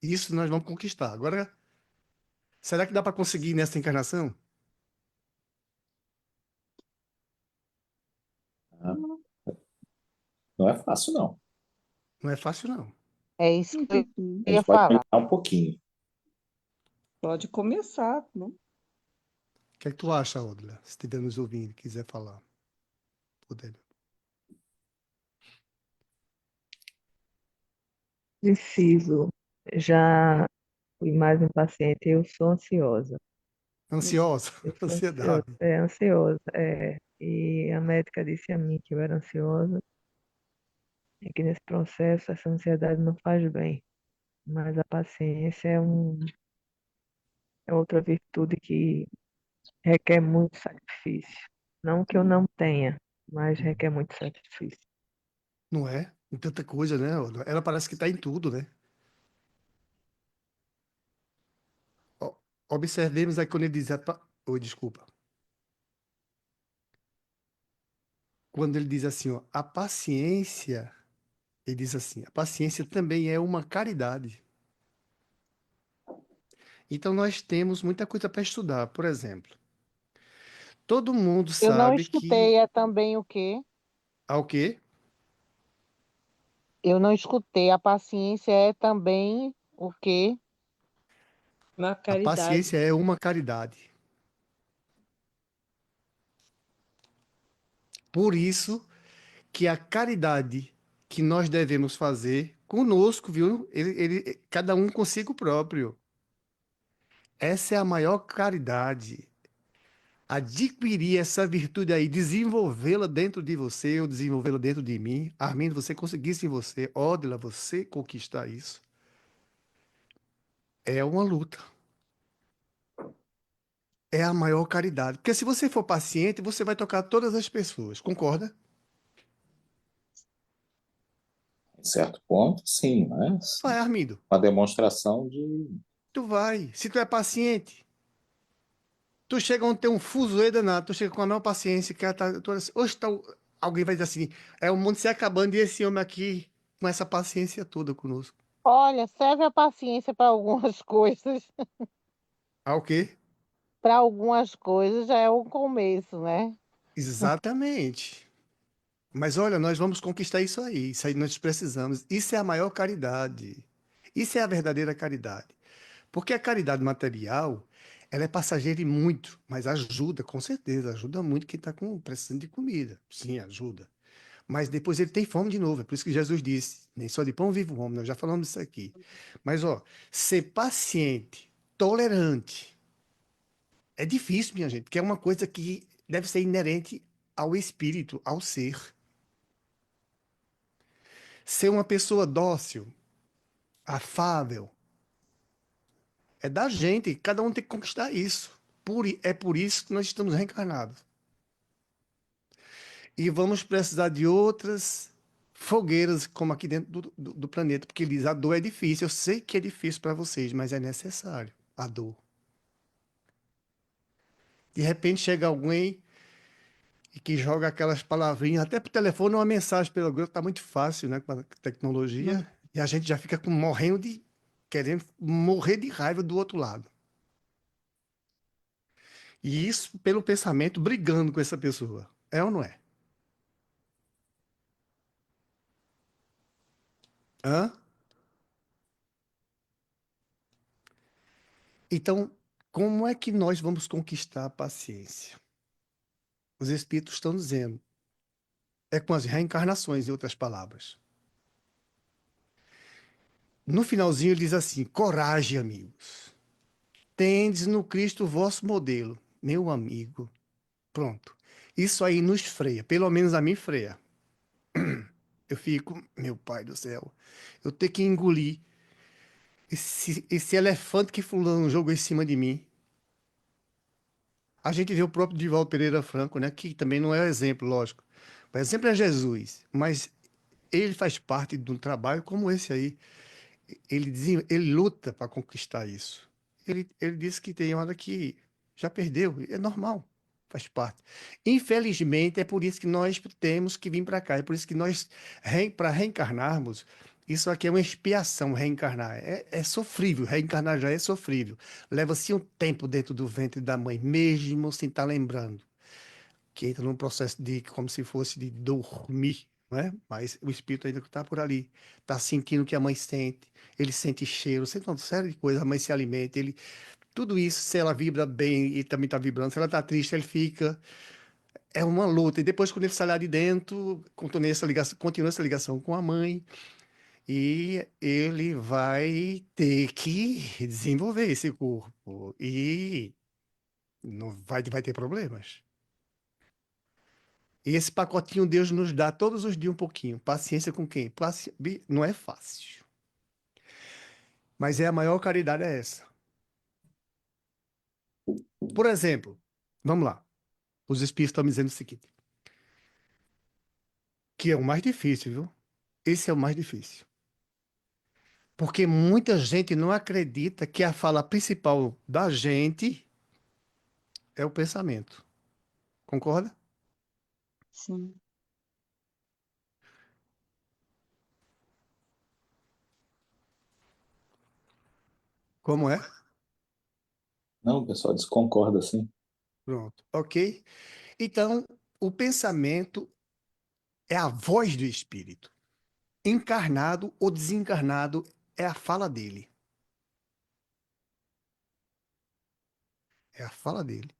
Isso nós vamos conquistar. Agora, será que dá para conseguir nessa encarnação? Né? Não é fácil, não. Não é fácil, não. É isso que eu Uhum. A ia gente pode falar. melhorar um pouquinho. Pode começar, né? O que é que tu acha, Odila? Se estiver nos ouvindo e quiser falar. Poder. Preciso. Já fui mais impaciente. Eu sou ansiosa. Ansiosa? Eu sou ansiosa. Ansiedade. É ansiosa. E a médica disse a mim que eu era ansiosa e que nesse processo essa ansiedade não faz bem. Mas a paciência é outra virtude que requer muito sacrifício. Não que eu não tenha, mas requer muito sacrifício. Não é? Em tanta coisa, né, Odila? Ela parece que está em tudo, né? Ó, observemos aí quando ele diz... Oi, desculpa. Quando ele diz assim, ó, a paciência... Ele diz assim, a paciência também é uma caridade. Então, nós temos muita coisa para estudar. Por exemplo, todo mundo Eu não sabe que... escutei, é também o quê? Ah, o quê? Eu não escutei. A paciência é também o quê? Uma A caridade. paciência é uma caridade. Por isso que a caridade que nós devemos fazer conosco, viu? Cada um consigo próprio. Essa é a maior caridade. Adquirir essa virtude aí, desenvolvê-la dentro de você, ou desenvolvê-la dentro de mim. Armindo, você conseguisse em você, Odila, você conquistar isso. É uma luta. É a maior caridade. Porque se você for paciente, você vai tocar todas as pessoas. Concorda? Em certo ponto, sim, mas Vai, Armindo. uma demonstração de. Tu vai. Se tu é paciente, tu chega onde tem um fuzuê danado, tu chega com a maior paciência, que ela tá, hoje tá, alguém vai dizer assim, é o mundo se acabando e esse homem aqui com essa paciência toda conosco. Olha, serve a paciência para algumas coisas. Ah, o quê? Para algumas coisas já é um começo, né? Exatamente. Mas olha, nós vamos conquistar isso aí. Isso aí nós precisamos. Isso é a maior caridade. Isso é a verdadeira caridade. Porque a caridade material, ela é passageira e muito, mas ajuda, com certeza, ajuda muito quem está precisando de comida. Sim, ajuda. Mas depois ele tem fome de novo. É por isso que Jesus disse: nem só de pão vive o homem. Nós já falamos disso aqui. Mas, ó, ser paciente, tolerante, é difícil, minha gente, porque é uma coisa que deve ser inerente ao espírito, ao ser. Ser uma pessoa dócil, afável, é da gente. Cada um tem que conquistar isso. É por isso que nós estamos reencarnados. E vamos precisar de outras fogueiras, como aqui dentro do planeta, porque ele diz: a dor é difícil. Eu sei que é difícil para vocês, mas é necessário a dor. De repente chega alguém e que joga aquelas palavrinhas, até por telefone, uma mensagem pelo grupo, tá muito fácil, né, com a tecnologia, e a gente já fica morrendo de, querendo morrer de raiva do outro lado. E isso pelo pensamento, brigando com essa pessoa. É ou não é? Hã? Então, como é que nós vamos conquistar a paciência? Os espíritos estão dizendo. É com as reencarnações, em outras palavras. No finalzinho ele diz assim: coragem, amigos. Tendes no Cristo o vosso modelo, meu amigo. Pronto. Isso aí nos freia, pelo menos a mim freia. Eu fico, meu pai do céu, eu tenho que engolir esse elefante que fulano jogou em cima de mim. A gente vê o próprio Divaldo Pereira Franco, né, que também não é exemplo, lógico. O exemplo é Jesus, mas ele faz parte de um trabalho como esse aí. Ele luta para conquistar isso. Ele disse que tem hora que já perdeu, é normal, faz parte. Infelizmente, é por isso que nós temos que vir para cá, é por isso que nós, para reencarnarmos, isso aqui é uma expiação, reencarnar. É sofrível, reencarnar já é sofrível. Leva-se um tempo dentro do ventre da mãe, mesmo sem estar lembrando que entra num processo de como se fosse de dormir, né? Mas o espírito ainda está por ali, está sentindo o que a mãe sente, ele sente cheiro, sente uma série de coisas, a mãe se alimenta, ele, tudo isso, se ela vibra bem, ele também está vibrando, se ela está triste, ele fica, é uma luta, e depois quando ele sai lá de dentro, continua essa ligação com a mãe, e ele vai ter que desenvolver esse corpo, e não vai ter problemas. E esse pacotinho Deus nos dá todos os dias um pouquinho. Paciência com quem? Não é fácil. Mas é a maior caridade é essa. Por exemplo, vamos lá. Os espíritos estão me dizendo o seguinte, que é o mais difícil, viu? Esse é o mais difícil. Porque muita gente não acredita que a fala principal da gente é o pensamento. Concorda? Sim. Como é? Não, o pessoal desconcorda assim. Pronto. Ok? Então, o pensamento é a voz do espírito. Encarnado ou desencarnado é a fala dele. É a fala dele.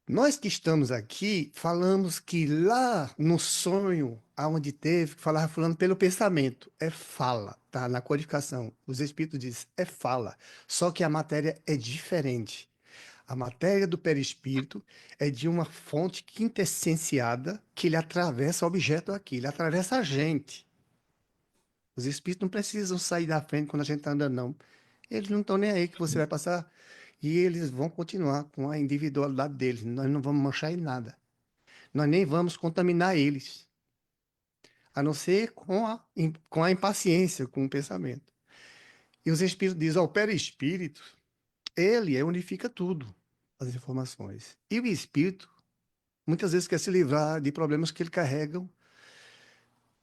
Nós que estamos aqui, falamos que lá no sonho, aonde teve, falava falando pelo pensamento. É fala, tá? Na codificação. Os espíritos dizem, é fala. Só que a matéria é diferente. A matéria do perispírito é de uma fonte quintessenciada que ele atravessa o objeto aqui, ele atravessa a gente. Os espíritos não precisam sair da frente quando a gente está andando, não. Eles não estão nem aí que você vai passar e eles vão continuar com a individualidade deles. Nós não vamos manchar em nada. Nós nem vamos contaminar eles, a não ser com a impaciência, com o pensamento. E os espíritos dizem, ó, o perispírito, ele unifica tudo, as informações. E o espírito, muitas vezes, quer se livrar de problemas que ele carrega,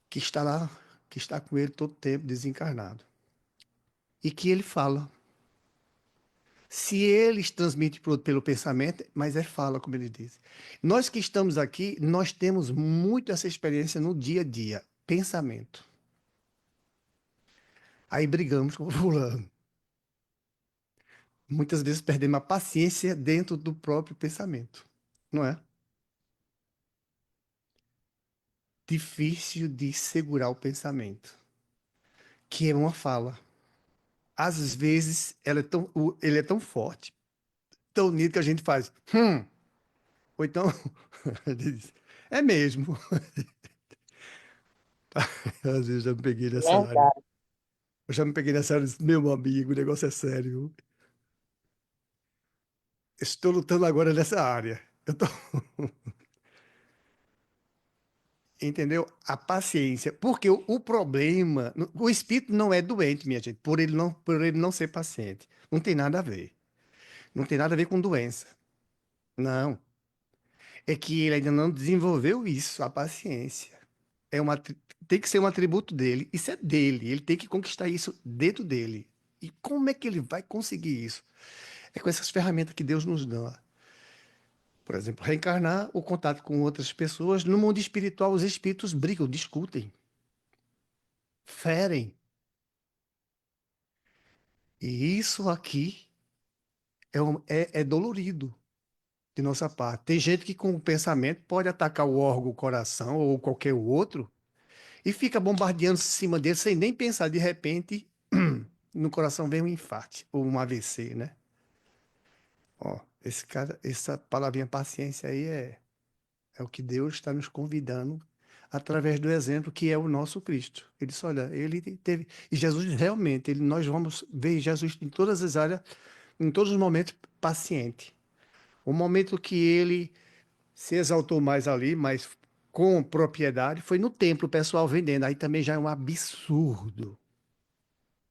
que está lá, que está com ele todo o tempo desencarnado. E que ele fala. Se eles transmitem pelo pensamento, mas é fala, como ele diz. Nós que estamos aqui, nós temos muito essa experiência no dia a dia, pensamento. Aí brigamos com o fulano. Muitas vezes perdemos a paciência dentro do próprio pensamento, não é? Difícil de segurar o pensamento, que é uma fala. Às vezes ele é tão forte, tão unido que a gente faz, ou então ele diz, é mesmo. Às vezes eu já me peguei nessa área. Verdade. Eu já me peguei nessa área e disse, meu amigo, o negócio é sério. Estou lutando agora nessa área. Eu tô... Entendeu? A paciência. Porque o problema, o espírito não é doente, minha gente, por ele não ser paciente. Não tem nada a ver. Não tem nada a ver com doença. Não. É que ele ainda não desenvolveu isso, a paciência. É uma, tem que ser um atributo dele. Isso é dele. Ele tem que conquistar isso dentro dele. E como é que ele vai conseguir isso? É com essas ferramentas que Deus nos dá. Por exemplo, reencarnar, o contato com outras pessoas. No mundo espiritual, os espíritos brigam, discutem, ferem. E isso aqui é dolorido de nossa parte. Tem gente que com o pensamento pode atacar o órgão, o coração ou qualquer outro e fica bombardeando em cima dele sem nem pensar. De repente, no coração vem um infarte ou um AVC, né? Ó, essa palavrinha paciência aí é o que Deus está nos convidando através do exemplo que é o nosso Cristo. Ele disse, olha, ele teve... E Jesus realmente, nós vamos ver Jesus em todas as áreas, em todos os momentos, paciente. O momento que ele se exaltou mais ali, mas com propriedade, foi no templo, o pessoal vendendo. Aí também já é um absurdo.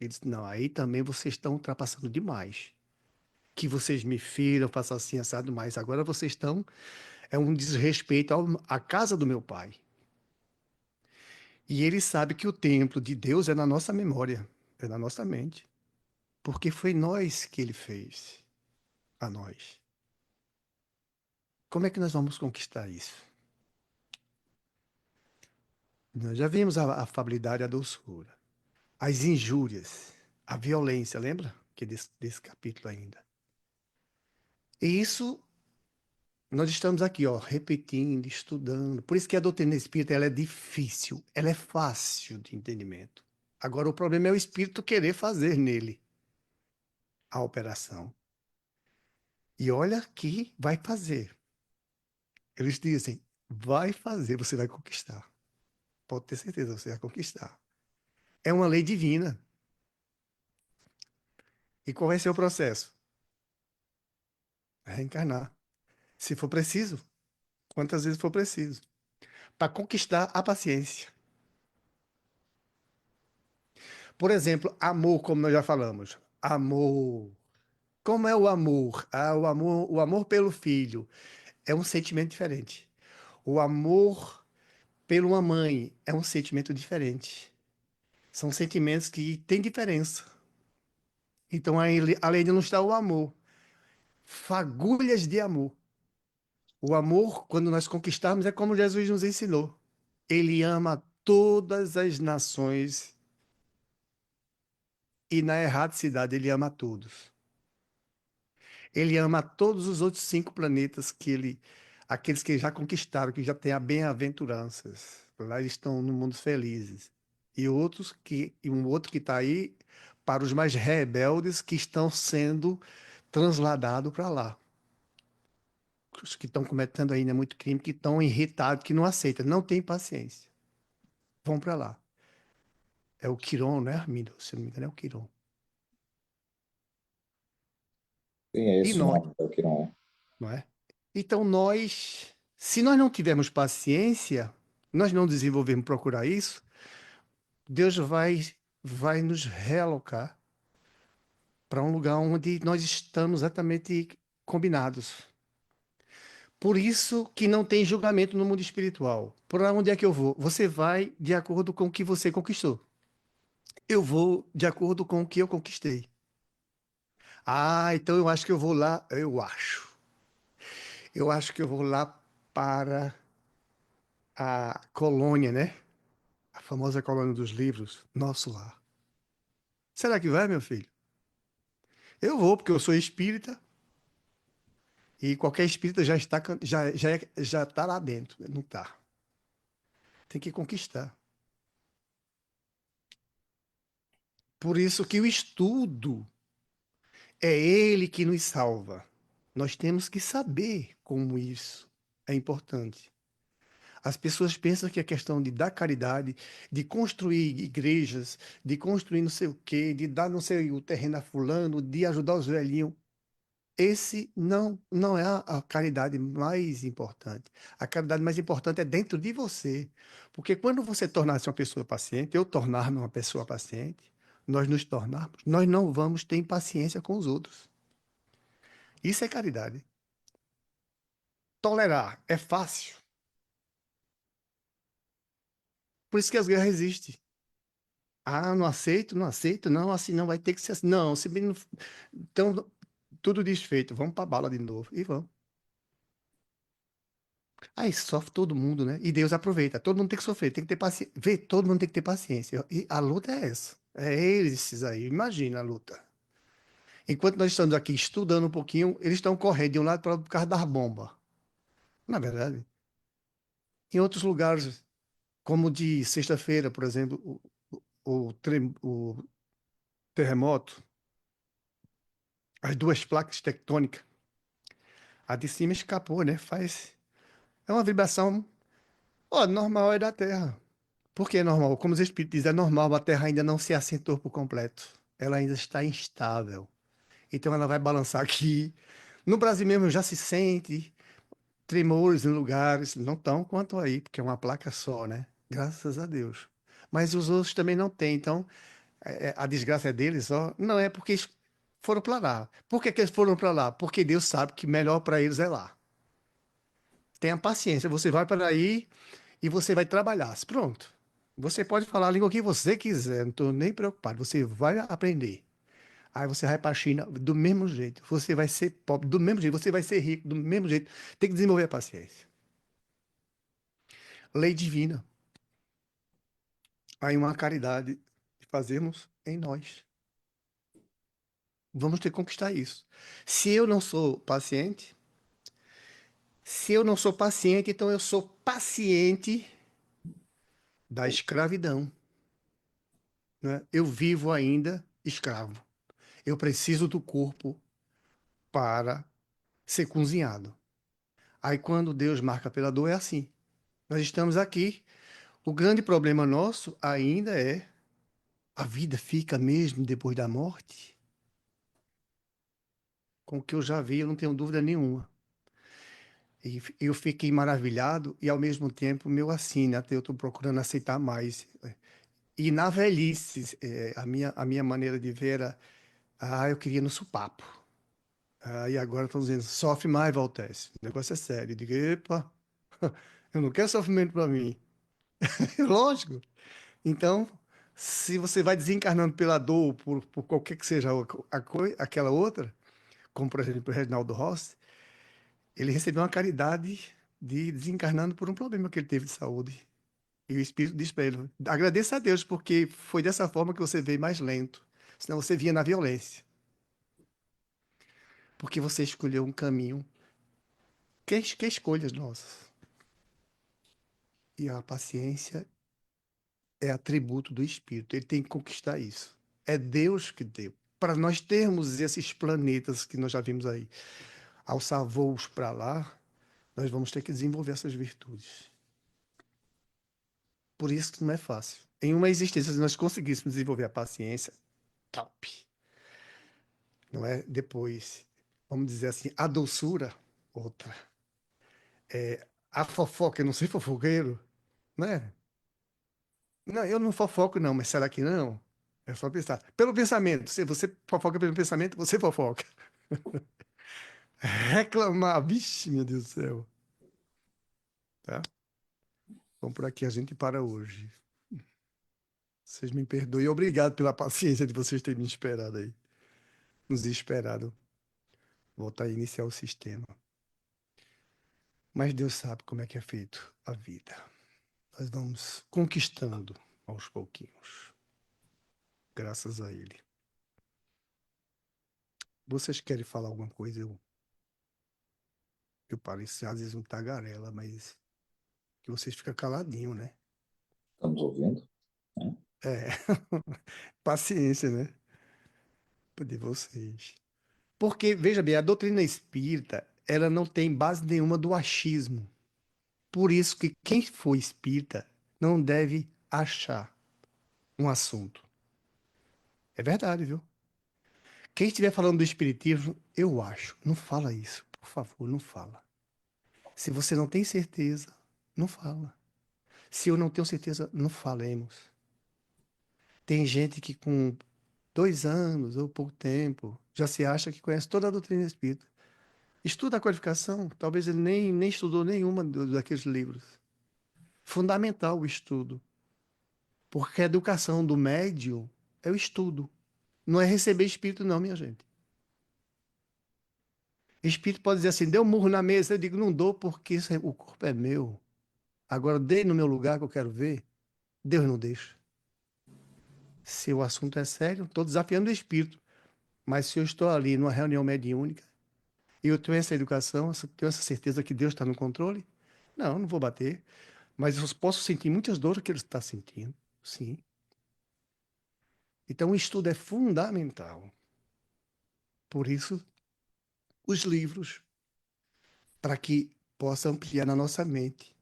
Ele disse, não, aí também vocês estão ultrapassando demais. Que vocês me firam, façam assim, assado mais. Agora vocês estão... É um desrespeito à casa do meu pai. E ele sabe que o templo de Deus é na nossa memória, é na nossa mente. Porque foi nós que ele fez a nós. Como é que nós vamos conquistar isso? Nós já vimos a afabilidade e a doçura, as injúrias, a violência, lembra? Que é desse capítulo ainda. E isso nós estamos aqui, ó, repetindo, estudando. Por isso que a doutrina espírita ela é difícil, ela é fácil de entendimento. Agora o problema é o espírito querer fazer nele a operação. E olha que vai fazer. Eles dizem, vai fazer, você vai conquistar. Pode ter certeza, você vai conquistar. É uma lei divina. E qual vai ser o processo? Reencarnar. Se for preciso, quantas vezes for preciso. Para conquistar a paciência. Por exemplo, amor, como nós já falamos. Amor. Como é o amor? Ah, o amor pelo filho é um sentimento diferente. O amor pela uma mãe é um sentimento diferente. São sentimentos que têm diferença. Então, além de não estar o amor, fagulhas de amor. O amor, quando nós conquistarmos, é como Jesus nos ensinou. Ele ama todas as nações e na erradicidade ele ama a todos. Ele ama todos os outros 5 planetas aqueles que já conquistaram, que já têm a bem-aventuranças. Lá eles estão no mundo felizes. E um outro que está aí para os mais rebeldes que estão sendo transladados para lá. Os que estão cometendo ainda muito crime, que estão irritados, que não aceitam, não têm paciência. Vão para lá. É o Quiron, né, Armindo? Se não me engano, é o Quiron. Sim, é E esse o nós, nome, é o que não é. não é? Então se nós não tivermos paciência, nós não desenvolvermos procurar isso, Deus vai nos realocar para um lugar onde nós estamos exatamente combinados. Por isso que não tem julgamento no mundo espiritual. Por onde é que eu vou? Você vai de acordo com o que você conquistou. Eu vou de acordo com o que eu conquistei. Ah, então eu acho que eu vou lá. Eu acho. Eu acho que eu vou lá para a colônia, né? A famosa colônia dos livros, Nosso Lar. Será que vai, meu filho? Eu vou, porque eu sou espírita e qualquer espírita já está, já está lá dentro. Não está. Tem que conquistar. Por isso que o estudo é ele que nos salva. Nós temos que saber como isso é importante. As pessoas pensam que a questão de dar caridade, de construir igrejas, de construir não sei o quê, de dar não sei o terreno a fulano, de ajudar os velhinhos, esse não é a caridade mais importante. A caridade mais importante é dentro de você. Porque quando você tornar-se uma pessoa paciente, eu tornar-me uma pessoa paciente, nós nos tornarmos, nós não vamos ter impaciência com os outros. Isso é caridade. Tolerar é fácil. Por isso que as guerras existem. Ah, não aceito, não aceito, não, assim não vai ter que ser assim. Não, se bem não... Então, tudo desfeito, vamos para a bala de novo. E vamos. Aí sofre todo mundo, né? E Deus aproveita. Todo mundo tem que sofrer, tem que ter paciência. Vê, todo mundo tem que ter paciência. E a luta é essa. É esses aí. Imagina a luta. Enquanto nós estamos aqui estudando um pouquinho, eles estão correndo de um lado para outro por causa das bombas. Na verdade. Em outros lugares, como de sexta-feira, por exemplo, o terremoto, as duas placas tectônicas, a de cima escapou, né? Faz. É uma vibração. Ó, normal é da Terra. Por que é normal? Como os espíritos dizem, é normal, a Terra ainda não se assentou por completo. Ela ainda está instável. Então ela vai balançar aqui. No Brasil mesmo já se sente tremores em lugares, não tão quanto aí, porque é uma placa só, né? Graças a Deus. Mas os outros também não têm. Então, a desgraça é deles, ó. Não é porque eles foram para lá. Por que que eles foram para lá? Porque Deus sabe que melhor para eles é lá. Tenha paciência, você vai para aí e você vai trabalhar. Pronto. Você pode falar a língua que você quiser, não estou nem preocupado. Você vai aprender. Aí você vai para a China do mesmo jeito. Você vai ser pobre do mesmo jeito. Você vai ser rico do mesmo jeito. Tem que desenvolver a paciência. Lei divina. Aí uma caridade que fazemos em nós. Vamos ter que conquistar isso. Se eu não sou paciente, se eu não sou paciente, então eu sou paciente da escravidão, né? Eu vivo ainda escravo. Eu preciso do corpo para ser cozinhado. Aí quando Deus marca pela dor é assim. Nós estamos aqui. O grande problema nosso ainda é a vida fica mesmo depois da morte? Com o que eu já vi, eu não tenho dúvida nenhuma. E eu fiquei maravilhado e ao mesmo tempo meu assim, né? Até eu estou procurando aceitar mais. E na velhice, a minha maneira de ver era, eu queria no supapo. E agora estão dizendo, sofre mais, Valtese. O negócio é sério. Eu digo, epa, eu não quero sofrimento para mim. Lógico. Então, se você vai desencarnando pela dor, por qualquer que seja aquela outra, como por exemplo o Reginaldo Rossi, ele recebeu uma caridade de desencarnando por um problema que ele teve de saúde. E o Espírito diz para ele: agradeça a Deus, porque foi dessa forma que você veio mais lento. Senão você vinha na violência. Porque você escolheu um caminho que é escolhas nossas. E a paciência é atributo do Espírito. Ele tem que conquistar isso. É Deus que deu. Para nós termos esses planetas que nós já vimos aí, alçar voos para lá, nós vamos ter que desenvolver essas virtudes. Por isso que não é fácil. Em uma existência, se nós conseguíssemos desenvolver a paciência, top. Não é? Depois, vamos dizer assim, a doçura, outra. A fofoca, eu não sei fofoqueiro, né? Não, eu não fofoco, não, mas será que não? É só pensar. Pelo pensamento, se você fofoca pelo pensamento, você fofoca. Reclamar, vixe, meu Deus do céu. Tá? Bom, por aqui a gente para hoje. Vocês me perdoem. Obrigado pela paciência de vocês terem me esperado aí. desesperado, voltar a iniciar o sistema. Mas Deus sabe como é que é feito a vida. Nós vamos conquistando aos pouquinhos, graças a Ele. Vocês querem falar alguma coisa? Eu pareço às vezes um tagarela, mas que vocês ficam caladinho, né? Estamos ouvindo? Né? É, paciência, né? De vocês. Porque, veja bem, a doutrina espírita, ela não tem base nenhuma do achismo. Por isso que quem for espírita não deve achar um assunto. É verdade, viu? Quem estiver falando do espiritismo, eu acho. Não fala isso, por favor, não fala. Se você não tem certeza, não fala. Se eu não tenho certeza, não falemos. Tem gente que com 2 anos ou pouco tempo já se acha que conhece toda a doutrina espírita. Estuda a qualificação, talvez ele nem estudou nenhuma daqueles livros. Fundamental o estudo, porque a educação do médium é o estudo. Não é receber espírito, não, minha gente. Espírito pode dizer assim, dê um murro na mesa. Eu digo, não dou porque o corpo é meu. Agora, dê no meu lugar que eu quero ver. Deus não deixa. Se o assunto é sério, estou desafiando o espírito. Mas se eu estou ali numa reunião mediúnica e eu tenho essa educação, tenho essa certeza que Deus está no controle, não vou bater. Mas eu posso sentir muitas dores que ele está sentindo. Sim. Então, o estudo é fundamental. Por isso, os livros, para que possa ampliar na nossa mente.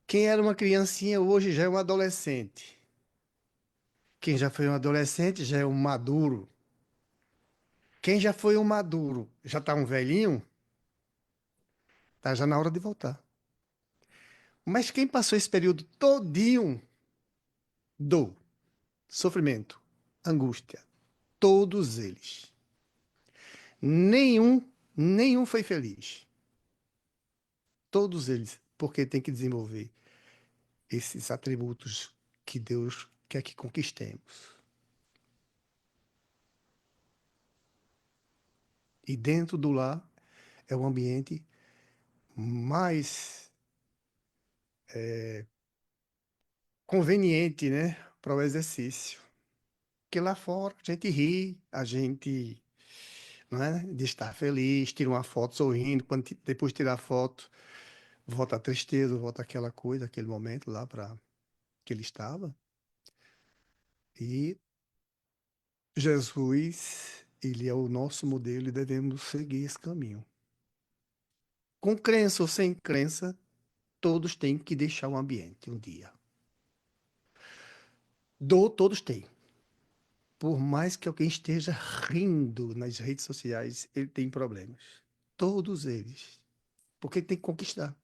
Quem era uma criancinha hoje já é um adolescente. Quem já foi um adolescente já é um maduro. Quem já foi um maduro já está um velhinho, tá já na hora de voltar. Mas quem passou esse período todinho do sofrimento, angústia, todos eles, nenhum, nenhum foi feliz. Todos eles, porque tem que desenvolver esses atributos que Deus quer que conquistemos. E dentro do lar é o ambiente mais conveniente, né, para o exercício. Porque lá fora a gente ri, a gente, não é, de estar feliz, tira uma foto sorrindo, quando depois de tirar a foto, volta a tristeza, volta aquela coisa, aquele momento lá para que ele estava. E Jesus, ele é o nosso modelo e devemos seguir esse caminho. Com crença ou sem crença, todos têm que deixar o ambiente um dia. Todos têm. Por mais que alguém esteja rindo nas redes sociais, ele tem problemas. Todos eles. Porque tem que conquistar.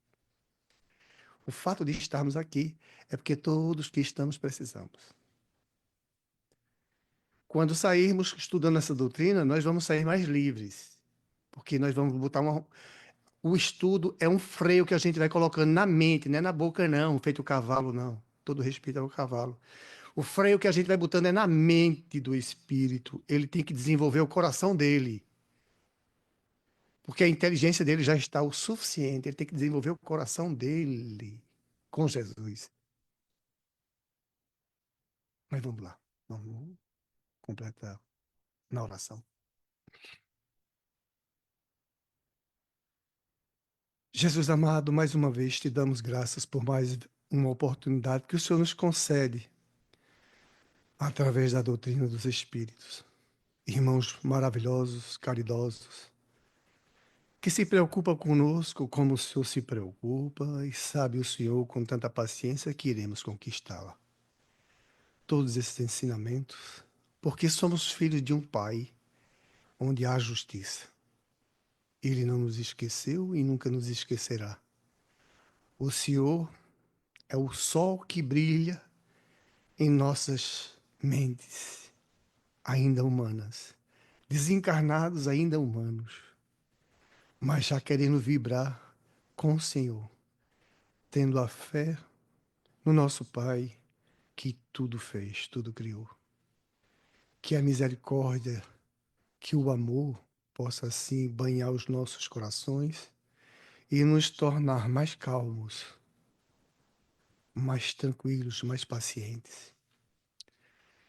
O fato de estarmos aqui é porque todos que estamos precisamos. Quando sairmos estudando essa doutrina, nós vamos sair mais livres. Porque nós vamos botar uma. O estudo é um freio que a gente vai colocando na mente, não é na boca, não, feito o cavalo, não. Todo respeito ao cavalo. O freio que a gente vai botando é na mente do espírito. Ele tem que desenvolver o coração dele. Porque a inteligência dele já está o suficiente. Ele tem que desenvolver o coração dele com Jesus. Mas vamos lá. Vamos completar na oração. Jesus amado, mais uma vez te damos graças por mais uma oportunidade que o Senhor nos concede através da doutrina dos Espíritos. Irmãos maravilhosos, caridosos, que se preocupa conosco como o Senhor se preocupa e sabe o Senhor com tanta paciência que iremos conquistá-la. Todos esses ensinamentos, porque somos filhos de um Pai onde há justiça. Ele não nos esqueceu e nunca nos esquecerá. O Senhor é o sol que brilha em nossas mentes, ainda humanas, desencarnados ainda humanos, mas já querendo vibrar com o Senhor, tendo a fé no nosso Pai que tudo fez, tudo criou. Que a misericórdia que o amor possa assim banhar os nossos corações e nos tornar mais calmos, mais tranquilos, mais pacientes.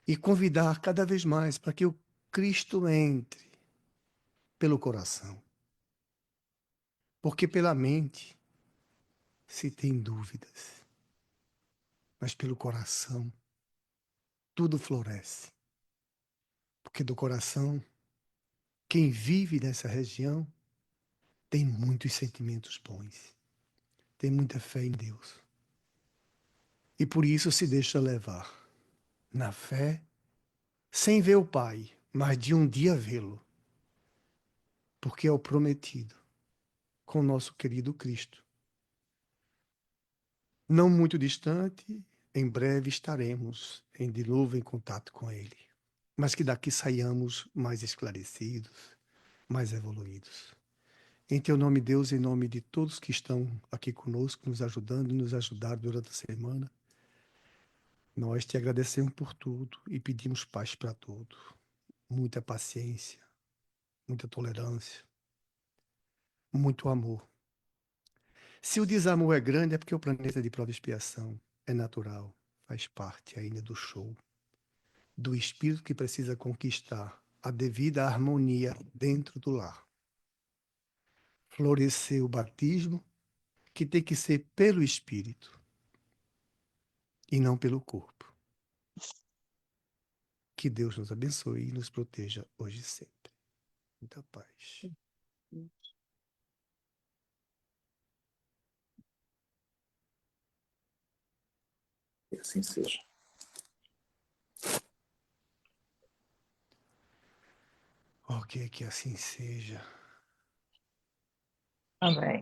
E convidar cada vez mais para que o Cristo entre pelo coração. Porque pela mente se tem dúvidas, mas pelo coração tudo floresce. Porque do coração, quem vive nessa região tem muitos sentimentos bons, tem muita fé em Deus. E por isso se deixa levar na fé, sem ver o Pai, mas de um dia vê-lo. Porque é o prometido com o nosso querido Cristo. Não muito distante, em breve estaremos de novo em contato com Ele. Mas que daqui saiamos mais esclarecidos, mais evoluídos. Em teu nome, Deus, em nome de todos que estão aqui conosco, nos ajudando, nos ajudar durante a semana, nós te agradecemos por tudo e pedimos paz para todos. Muita paciência, muita tolerância, muito amor. Se o desamor é grande, é porque o planeta de prova e expiação é natural, faz parte ainda do show, do espírito que precisa conquistar a devida harmonia dentro do lar. Florescer o batismo, que tem que ser pelo espírito e não pelo corpo. Que Deus nos abençoe e nos proteja hoje e sempre. Muita paz. Que assim seja. Ok, que assim seja. Amém.